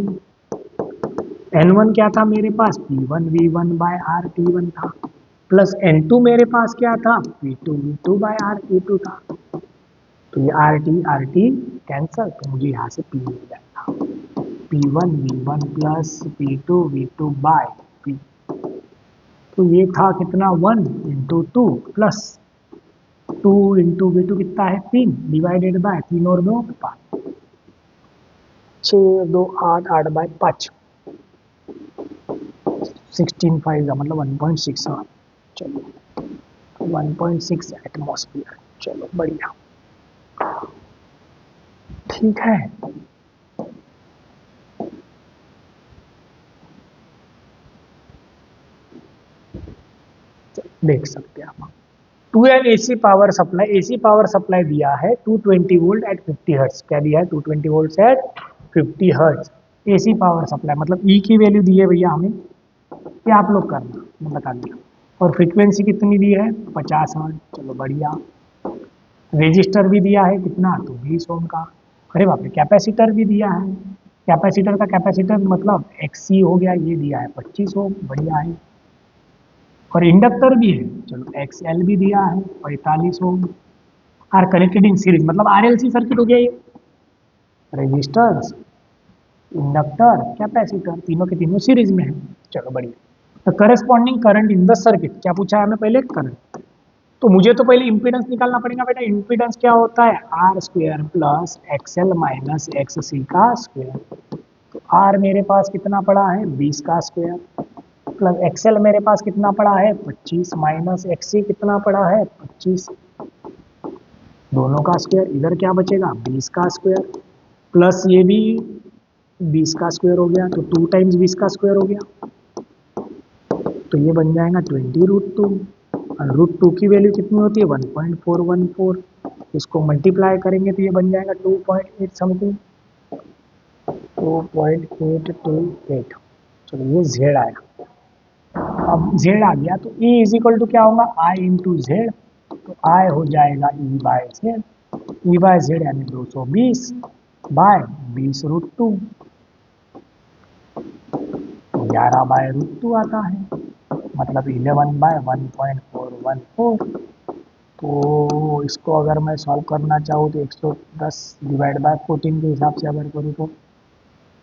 N1 क्या था मेरे पास, P1V1 बाय RT1 था, प्लस N2 मेरे पास क्या था, P2V2 बाय RT2 था। तो ये RT कैंसल, तो मुझे यहाँ से P मिल जाएगा, P1V1 plus P2V2 bye P। तो ये था कितना, 1 इंटू 2 प्लस 2 इंटू V2 कितना है, 3 डिवाइडेड बाय 3 और 2 5, 6 2 8 8 बाय 5, 16 5 का मतलब 1.6। चलो 1.6 एटमॉस्फेयर, चलो बढ़िया, ठीक है। देख सकते हैं आप, to an AC power supply, AC power supply दिया है 220 वोल्ट एट 50 हर्ट्ज, क्या दिया है, 220 volt at 50 hertz. AC power supply मतलब ई की वैल्यू दी है भैया हमें, ये आप लोग करना, मैं बता दिया। और फ्रीक्वेंसी कितनी दी है, 50 हर्ट्ज, चलो बढ़िया। रेजिस्टर भी दिया है कितना, तो 20 ओम का। अरे बाप रे, कैपेसिटर भी दिया है, कैपेसिटर का कैपेसिटर मतलब एक्सी हो गया, ये दिया है 25 ओम, बढ़िया है। और इंडक्टर भी है, चलो एक्सएल भी दिया है 45 ओम। आर कनेक्टेड इन सीरीज मतलब आरएलसी सर्किट हो गया ये, रेजिस्टर्स, इंडक्टर, कैपेसिटर, तीनों के तीनों सीरीज में है, चलो बढ़िया। The corresponding current in the circuit, क्या पूछा है हमें पहले, करंट। तो मुझे तो पहले इंपीडेंस निकालना पड़ेगा बेटा, इंपीडेंस क्या होता है, R square plus XL minus X C का स्क्वायर। तो आर मेरे पास कितना पड़ा है, 20 का स्क्वायर, प्लस एक्सएल मेरे पास कितना पड़ा है, 25, माइनस एक्सी कितना पड़ा है, 25, दोनों का स्क्वायर। इधर क्या बचेगा, 20 का स्क्वायर, प्लस ये भी 20 का स्क्वायर हो गया, तो 2 टाइम्स 20 का स्क्वायर हो गया, तो ये बन जाएगा 20√2। और √2 की वैल्यू कितनी होती है, 1.414, इसको मल्टीप्लाई करेंगे तो ये बन जाएगा 2.8 समथिंग, 2.828। चलो ये जेड आएगा। अब जेड आ गया तो E इज इक्वल टू क्या होगा, आई इंटू जेड, तो आई हो जाएगा E by Z, E by Z यानी 220 बाय 20√2, तो 11 बाय √2 आता है, मतलब 11 बाय 1.414। तो इसको अगर मैं सॉल्व करना चाहूँ तो 110 डिवाइड बाय 14 के हिसाब से अगर करूँ तो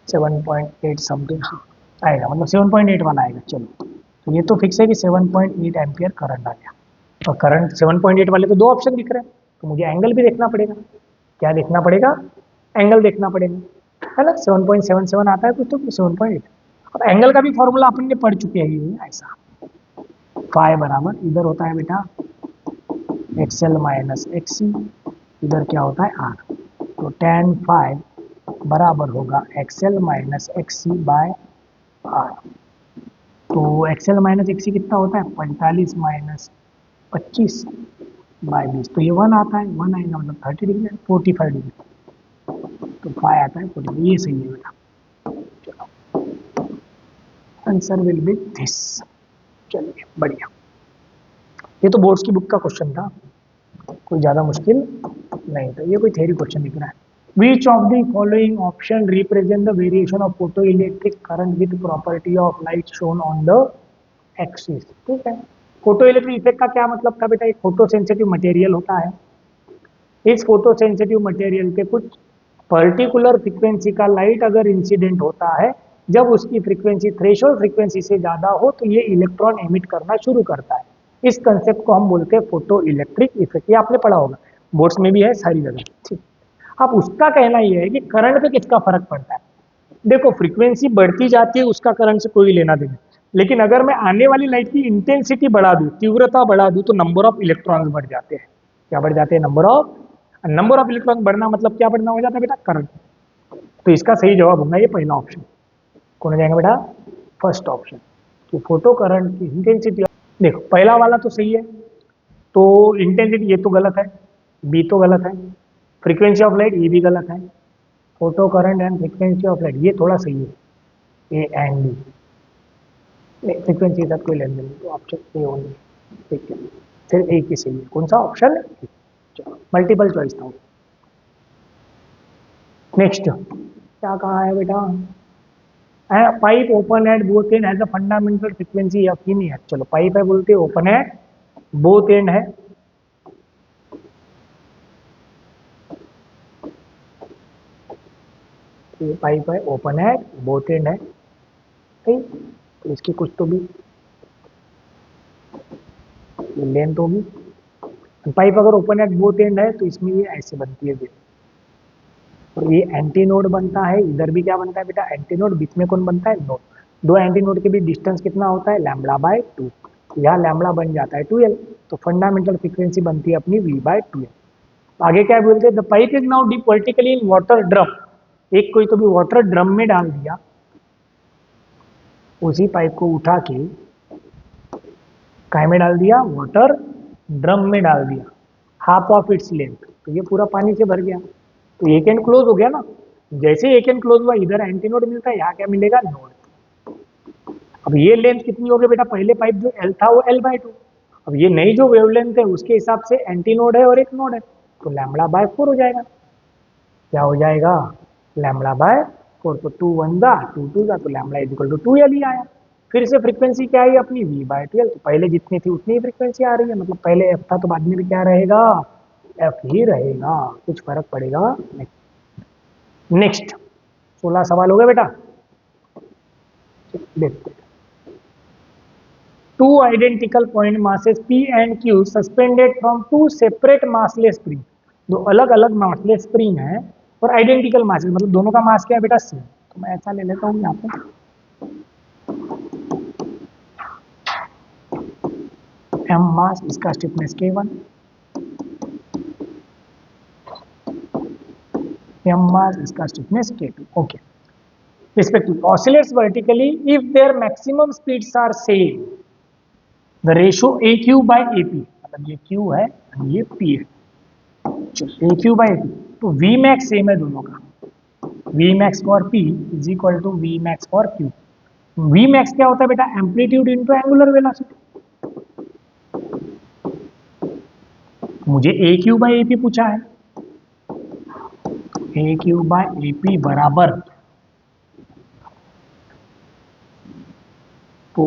7.8 समथिंग आएगा, मतलब 7.8 वाला आएगा। चलो तो ये तो फिक्स है कि 7.8 एम्पियर करंट आ गया। और करंट 7.8 वाले तो 2 ऑप्शन दिख रहे हैं, तो मुझे एंगल भी देखना पड़ेगा, क्या देखना पड़ेगा, एंगल देखना पड़ेगा, है ना। 7.77 आता है कुछ तो 7.8। अब एंगल का भी फॉर्मूला अपन ने पढ़ चुके हैं, ये ऐसा फाई बराबर इधर होता है बेटा एक्सएल माइनस एक्सी, इधर क्या होता है आर, तो tan फाई बराबर होगा XL minus XC by R. तो एक्सएल माइनस एक्सी कितना होता है, 45 माइनस 25 बाय 20, तो ये 1 आता है, 1 आएगा मतलब 30 डिग्री, 45 डिग्री, तो फाई आता है 45, ये सही है बेटा। चलो आंसर विल बी दिस, चलिए बढ़िया। ये तो बोर्ड्स की बुक का क्वेश्चन था, कोई ज़्यादा मुश्किल नहीं था, ये कोई थ्योरी क्वेश्चन दिख रहा है। Which of the following option represent the variation of photoelectric current with property of light shown on the axis? ठीक है, फोटो इलेक्ट्रिक इफेक्ट का क्या मतलब था बेटा, एक फोटो सेंसिटिव मटेरियल होता है, इस फोटो सेंसिटिव मटेरियल पे कुछ पर्टिकुलर फ्रीक्वेंसी का लाइट अगर इंसिडेंट होता है जब उसकी फ्रीक्वेंसी थ्रेशोल्ड फ्रीक्वेंसी से ज्यादा हो तो ये इलेक्ट्रॉन एमिट करना शुरू करता है। इस कंसेप्ट को हम बोलते हैं फोटो इलेक्ट्रिक इफेक्ट। ये आपने पढ़ा होगा, बोर्ड्स में भी है सारी जगह। ठीक, अब उसका कहना यह है कि करंट पे किसका फर्क पड़ता है। देखो फ्रीक्वेंसी बढ़ती जाती है, उसका करंट से कोई लेना देना, लेकिन अगर मैं आने वाली लाइट की इंटेंसिटी बढ़ा दूं, तीव्रता बढ़ा दूं, तो नंबर ऑफ इलेक्ट्रॉन्स बढ़ जाते हैं। क्या बढ़ जाते हैं? नंबर ऑफ इलेक्ट्रॉन बढ़ना मतलब क्या बढ़ना हो जाता है बेटा? करंट। तो इसका सही जवाब होगा ये पहला ऑप्शन। कौन हो जाएगा बेटा? फर्स्ट ऑप्शन, कि फोटो करंट की इंटेंसिटी। देखो पहला वाला तो सही है, तो इंटेंसिटी ये तो गलत है, बी तो गलत है, फ्रीक्वेंसी ऑफ लाइट ये भी गलत है, photo current and frequency of light ये थोड़ा सही है, ए एंड बी। फ्रीक्वेंसी के साथ कोई लेन देन नहीं, तो ऑप्शन ए ओनली। ठीक है, सिर्फ एक ही सही है। कौन सा ऑप्शन? मल्टीपल चॉइस था। नेक्स्ट क्या कहा है बेटा? Pipe open at both end has a fundamental frequency of ही नहीं है। चलो पाइप है बोलते ओपन एट बोथ एंड है, ये पाइप है ओपन एट बोथ एंड है, ठीक, तो इसकी कुछ तो भी लेंथ होगी। पाइप अगर ओपन एट बोथ एंड है तो इसमें ये ऐसे बनती है, तो ये एंटी नोड बनता है। इधर भी क्या बनता है बेटा? Anti node. बीच में कौन बनता है? नोड। दो एंटी नोड के बीच डिस्टेंस कितना होता है? Lambda by 2। यहाँ लैम्बडा बन जाता है 2l, तो फंडामेंटल फ्रीक्वेंसी बनती है अपनी v बाय 2l। आगे क्या बोलते हैं? The pipe is now deep vertically in water drum. एक कोई तो भी वाटर ड्रम में डाल दिया, उसी पाइप को उठा के काय में डाल दिया? वाटर ड्रम में डाल दिया, हाफ ऑफ इट्स लेंथ, तो ये पूरा पानी से भर गया, तो एक एंड क्लोज हो गया ना। जैसे एक एंड क्लोज हुआ, इधर एंटी नोड मिलता है, यहाँ क्या मिलेगा? नोड। अब ये लेंथ कितनी हो गई बेटा? पहले पाइप जो एल था वो एल बाय 2, अब ये नई जो वेवलेंथ है उसके हिसाब से एंटी नोड है और एक नोड है, तो लैम्बडा बाय 4 हो जाएगा। क्या हो जाएगा? Lambda by 4। तो 2 1 जा 2 2 जा, तो lambda is equal to 2l ही आया। फिर से फ्रीक्वेंसी क्या आई अपनी? v by 12। तो पहले जितनी थी उतनी ही फ्रीक्वेंसी आ रही है, मतलब पहले f था तो बाद में भी क्या रहेगा? f ही रहेगा, कुछ फर्क पड़ेगा नहीं। नेक्स्ट 16 सवाल हो गए बेटा, देखते हैं। Two identical point masses p and q suspended from two separate massless spring। दो अलग अलग मासलेस स्प्रिंग है और आइडेंटिकल मासेस, मतलब दोनों का मास क्या है बेटा? सेम। तो मैं ऐसा ले लेता हूँ यहाँ पे, m मास, इसका स्टिफनेस k1, m मास, इसका stiffness k2। Okay, respectively oscillates vertically if their maximum speeds are same, the ratio aq by ap, मतलब ये q है और ये p है, चलो aq by ap, तो v max सेम है दोनों का, v max for p is equal to v max for q। v max क्या होता है बेटा? Amplitude into angular velocity. मुझे aq by ap पूछा है, aq by ap बराबर, तो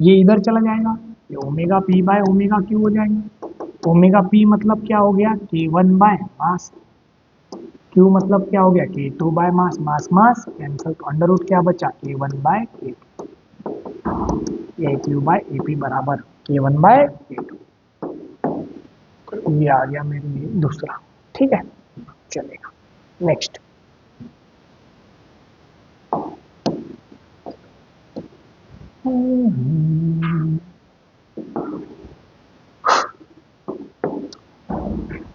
ये इधर चला जाएगा, ये omega P by omega cube हो जाएगा। ओमेगा पी मतलब क्या हो गया? k1 बाय मास, क्यू मतलब क्या हो गया? k2 by mass, mass mass cancel, तो अंडर रूट क्या बचा? k1 bye k2, aq bye ap बराबर k1 बाय k2। ये आ गया मेरे लिए दूसरा, ठीक है, चलेगा। नेक्स्ट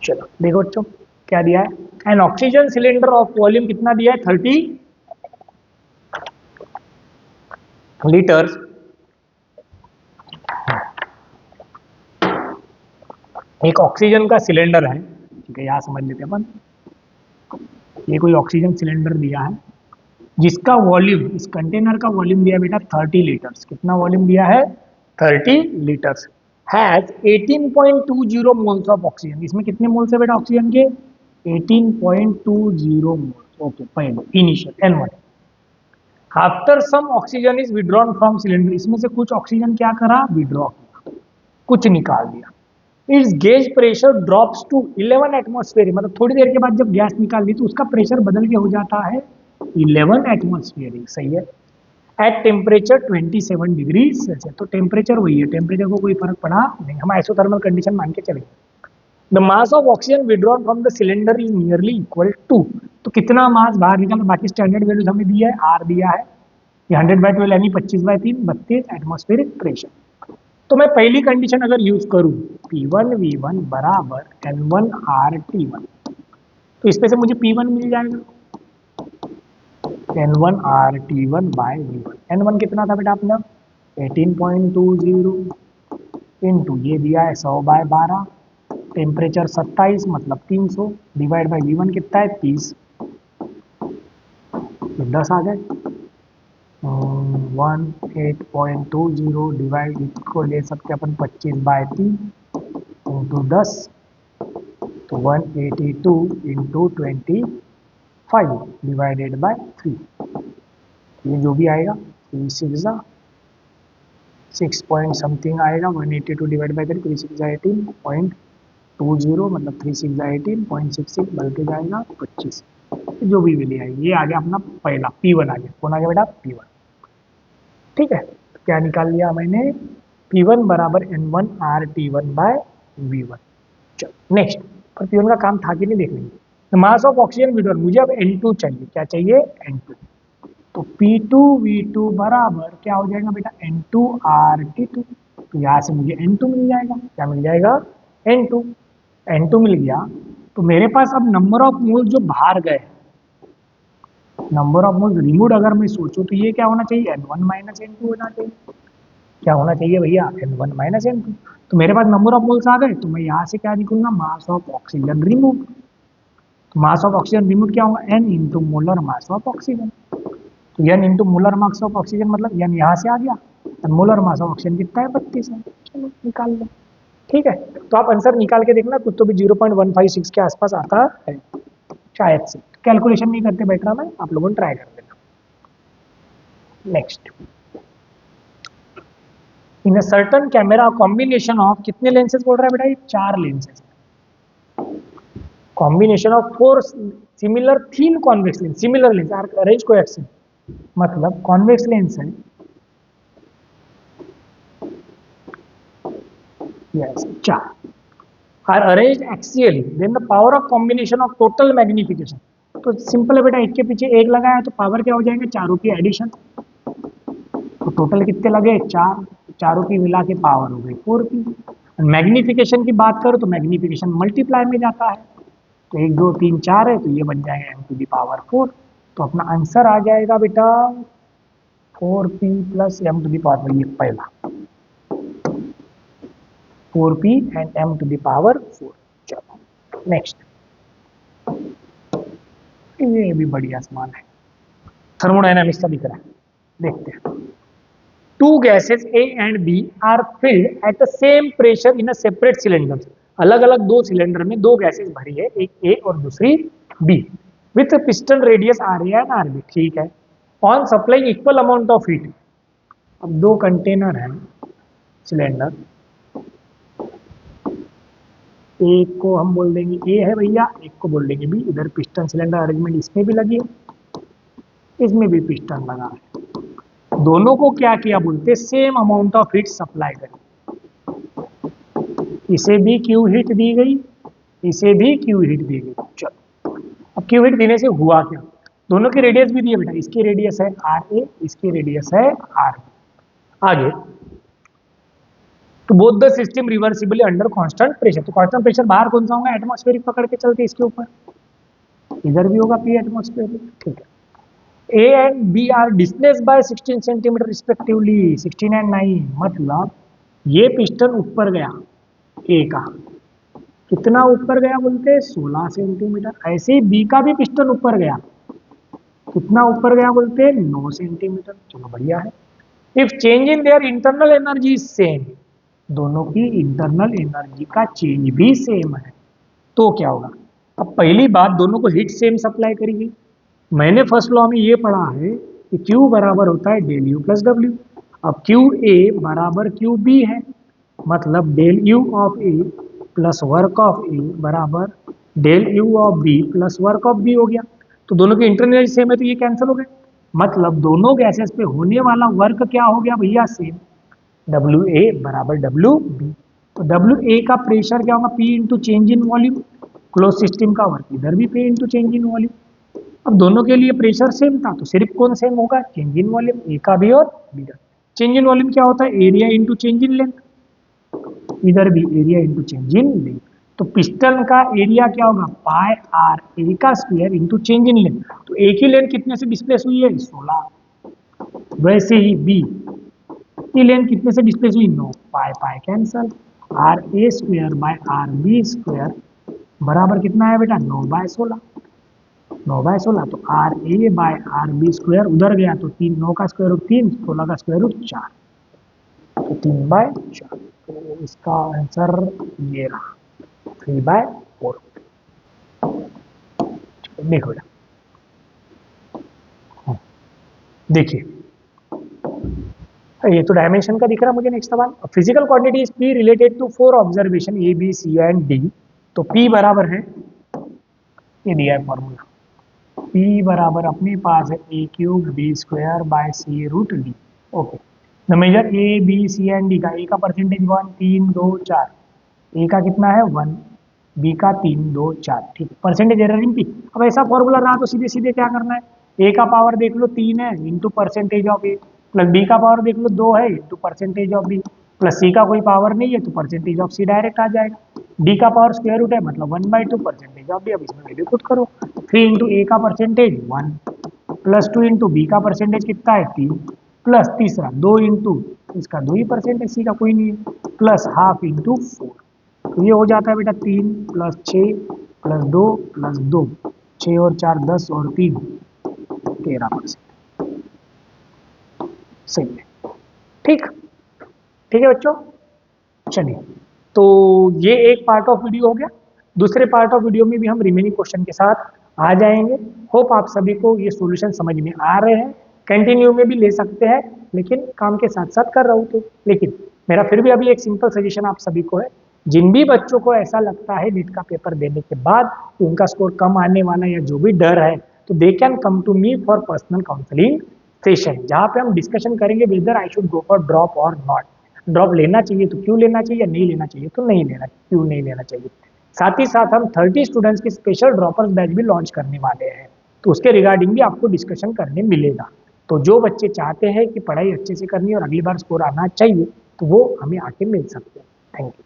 चलो देखो बच्चों क्या दिया है। N oxygen cylinder of volume कितना दिया है? 30 लीटर्स एक ऑक्सीजन का सिलेंडर है, ठीक है, यहां समझ लेते हैं अपन। ये कोई ऑक्सीजन सिलेंडर दिया है जिसका वॉल्यूम, इस कंटेनर का वॉल्यूम दिया बेटा 30 लीटर्स। कितना वॉल्यूम दिया है? 30 litres. Has 18.20 moles of oxygen. इसमें कितने मोल्स है बेटा ऑक्सीजन के? 18.20 मोल्स। ओके, पहले initial N1। After some oxygen is withdrawn from cylinder, इसमें से कुछ ऑक्सीजन क्या करा? विड्रॉ किया, कुछ निकाल दिया। Its gauge pressure drops to 11 atmosphere, मतलब थोड़ी देर के बाद जब गैस निकाल दी तो उसका प्रेशर बदल के हो जाता है 11 एटमॉस्फेयर। सही है। At temperature 27 degree Celsius. तो टेम्परेचर वही है, टेम्परेचर को कोई फर्क पड़ा नहीं, हम आइसोथर्मल कंडीशन मान के चलेंगे। The mass of oxygen withdrawn from the cylinder is nearly equal to, तो कितना मास बाहर निकल, बाकी स्टैंडर्ड वैल्यूज हमें दिया है, आर दिया है, ये 100/12 यानी 25/3 32 एटमॉस्फेरिक प्रेशर। तो मैं पहली कंडीशन अगर यूज करूं P1 V1 बराबर N1 R T1, तो इसमें से मुझे P1 मिल जाएगा N1 R T1 bye V1। N1 कितना था बेटा अपना 18.20 इंटू ये दिया है 100/12, टेम्परेचर 27 मतलब 300 डिवाइड बाई V1 कितना है 30, तो 10 आ गए। 18.20 डिवाइड इसको ले सकते अपन 25/3 इंटू 10, तो 182 इंटू 25 डिवाइडेड बाय 3, ये जो भी आएगा 6 पॉइंट समथिंग आएगा, 182 डिवाइड बाई 3 3 6 18.20 मतलब 3 6 18.66 बल्कि जाएगा 25, जो भी वैल्यू आएगी। ये आ गया अपना पहला P1 आ गया, कौन आ गया बेटा P1। ठीक है, तो क्या निकाल लिया मैंने P1 बराबर N1 R T1 bye V1। चलो नेक्स्ट, पर P1 का काम था कि नहीं देख लेंगे। मास ऑफ ऑक्सीजन विड्रॉल, मुझे अब N2 चाहिए, क्या चाहिए N2, तो P2 V2 बराबर क्या हो जाएगा बेटा N2 R T2, तो यहाँ से मुझे N2 मिल जाएगा, क्या मिल जाएगा N2, N2 मिल गया। तो मेरे पास अब नंबर ऑफ मोल जो बाहर गए, नंबर ऑफ मोल्स रिमूव अगर मैं सोचूं तो ये क्या होना चाहिए N1 माइनस N2 होना चाहिए, क्या होना चाहिए भैया N1 माइनस N2। तो मेरे पास नंबर ऑफ मोल्स आ गए, तो मैं यहाँ से क्या लिखूंगा मास ऑफ ऑक्सीजन रिमूव, तो मास ऑफ ऑक्सीजन रिमूव क्या होगा N into molar mass of oxygen, तो N into molar mass of oxygen मतलब N यहाँ से आ गया, मोलर मास ऑफ ऑक्सीजन कितना है 32 है, चलो निकाल लो। ठीक है, तो आप आंसर निकाल के देखना, कुछ तो भी 0.156 के आसपास आता है शायद से, कैलकुलेशन नहीं करते बैठ रहा मैं, आप लोगों ने ट्राई कर देना। Next, in a certain camera combination of, कितने लेंसेज बोल रहा है बेटा ये 4 lenses, combination of 4 similar thin convex lens, similar lens arrange coaxial मतलब कॉन्वेक्स लेंस है, yes 4 are arranged axially, then the power of combination of total magnification, तो simple है बेटा, एक के पीछे एक लगाया तो पावर क्या हो जाएगा चारों की एडिशन, तो टोटल कितने लगे 4, चारों की मिला के पावर हो गई 4p। मैग्निफिकेशन की बात करो तो मैग्निफिकेशन मल्टीप्लाई में जाता है, तो 1 2 3 4 है, तो ये बन जाएगा m⁴, तो अपना आंसर आ जाएगा बेटा 4p प्लस m⁴, ये पहला 4p एंड m⁴। चलो नेक्स्ट, ये भी बढ़िया समान है, थर्मोडायनामिक्स का दिख रहा है, देखते हैं। 2 gases A and B are filled at the same pressure in a separate cylinders, अलग अलग 2 सिलेंडर में 2 गैसेस भरी है, एक A और दूसरी B, with piston radius RA and RB, ठीक है, on supplying equal amount of heat. अब 2 कंटेनर हैं सिलेंडर, एक को हम बोल देंगे A है भैया, एक को बोल देंगे B, इधर पिस्टन सिलेंडर अरेंजमेंट इसमें भी लगी है, इसमें भी पिस्टन लगा है, दोनों को क्या किया बोलते same amount of heat supply करी, इसे भी क्यू हीट दी गई, इसे भी क्यू हीट दी गई। चलो अब क्यू हीट देने से हुआ क्या, दोनों की रेडियस भी दी है बेटा, इसकी रेडियस है RA, इसकी रेडियस है RB। आगे, तो both the system reversibly under constant pressure, तो कांस्टेंट प्रेशर बाहर कौन सा होगा एटमॉस्फेरिक पकड़ के चलते इसके ऊपर, इधर भी होगा P एटमॉस्फेरिक, ठीक है। A and B are displaced by 16 centimetre respectively, 16 and 9, मतलब ये पिस्टन ऊपर गया A का, कितना ऊपर गया बोलते हैं 16 सेंटीमीटर, ऐसे ही B का भी पिस्टन ऊपर गया, कितना ऊपर गया बोलते हैं 9 सेंटीमीटर, चलो बढ़िया है। If change in their internal energy same, दोनों की इंटरनल एनर्जी का चेंज भी सेम है, तो क्या होगा। अब पहली बात, दोनों को हीट सेम सप्लाई करी गई, मैंने फर्स्ट लॉ में ये पढ़ा है कि Q बराबर होता है डेल यू प्लस डब्ल्यू, अब क्यू ए बराबर क्यू बी है, मतलब del U of A plus work of A बराबर del U of B plus work of B हो गया, तो दोनों की इंटरनल एनर्जी सेम है तो ये कैंसिल हो गए, मतलब दोनों गैसेस पे होने वाला वर्क क्या हो गया भैया, सेम, डब्ल्यू ए बराबर डब्ल्यू बी। तो डब्ल्यू ए का प्रेशर क्या होगा, P into change in volume, close system का वर्क इधर भी P into change in volume. अब दोनों के लिए प्रेशर सेम था, तो सिर्फ कौन सेम होगा, चेंज इन वॉल्यूम, ए का भी और बी का। चेंज इन वॉल्यूम क्या होता है, area into change in length, इधर भी area into change in length. तो पिस्टन का एरिया क्या होगा, पाई आर ए का square into change in length. तो एक ही लेंथ कितने से डिस्प्लेस हुई है, 16। वैसे ही बी की लेंथ कितने से डिस्प्लेस हुई, 9, pi pi cancel, R A square by R B square बराबर कितना है बेटा, 9/16। 9/16, तो R A by R B square उधर गया तो 3, 9 का स्क्वायर रूट 3, 16 का स्क्वायर रूट 4, तो 3/4। तो इसका आंसर ये रहा, 3/4। देखो बेटा, देखिए ये तो डायमेंशन का दिख रहा मुझे। नेक्स्ट सवाल, physical quantity is P related to 4 observation A B C and D. तो पी बराबर है, ये दिया है फॉर्मूला, पी बराबर अपने पास है A cube B square by C root D. Okay, the major A B C and D का, ए का परसेंटेज 1, 3, 2, 4, ए का कितना है 1, बी का 3, 2, 4, ठीक, परसेंटेज एरर इन पी। अब ऐसा फॉर्मूला रहा तो सीधे सीधे क्या करना है, ए का पावर देख लो 3 है into percentage of A, plus B का पावर देख लो 2 है into percentage of B, plus C का कोई पावर नहीं है तो परसेंटेज ऑफ सी डायरेक्ट आ जाएगा। डी का पावर स्क्वायर रूट है मतलब 1/2 परसेंटेज ऑफ बी। अब इसमें वैल्यू खुद करो, 3 इंटू ए का परसेंटेज 1, प्लस 2 इंटू बी का परसेंटेज कितना है 3, प्लस तीसरा 2 इंटू इसका 2 ही परसेंटेज, सी का कोई नहीं है, प्लस हाफ इंटू 4। तो ये हो जाता है बेटा 3 प्लस 6 प्लस 2 प्लस 2, 6 और 4 10 और 3 13%। सही है, ठीक, ठीक है बच्चों। चलिए, तो ये एक पार्ट ऑफ वीडियो हो गया। दूसरे पार्ट ऑफ वीडियो में भी हम रिमेनिंग क्वेश्चन के साथ आ जाएंगे। होप आप सभी को ये सॉल्यूशन समझ में आ रहे हैं। कंटिन्यू में भी ले सकते हैं, लेकिन काम के साथ साथ कर रहा हूँ तो। लेकिन मेरा फिर भी अभी एक सिंपल सजेशन आप सभी को है, जिन भी बच्चों को ऐसा लगता है नीट का पेपर देने के बाद कि उनका स्कोर कम आने वाला है या जो भी डर है, तो they can come to me for personal counselling session, जहाँ पे हम डिस्कशन करेंगे whether I should go for drop और नॉट। ड्रॉप लेना चाहिए तो क्यों लेना चाहिए, नहीं लेना चाहिए तो नहीं लेना, क्यों नहीं लेना चाहिए। साथ ही साथ हम 30 स्टूडेंट्स के स्पेशल ड्रॉपर्स बैच भी लॉन्च करने वाले हैं, तो उसके रिगार्डिंग भी आपको डिस्कशन करने मिलेगा। तो जो बच्चे चाहते हैं कि पढ़ाई अच्छे से करनी है और अगली बार स्कोर आना चाहिए, तो वो हमें आके मिल सकते हैं। Thank you.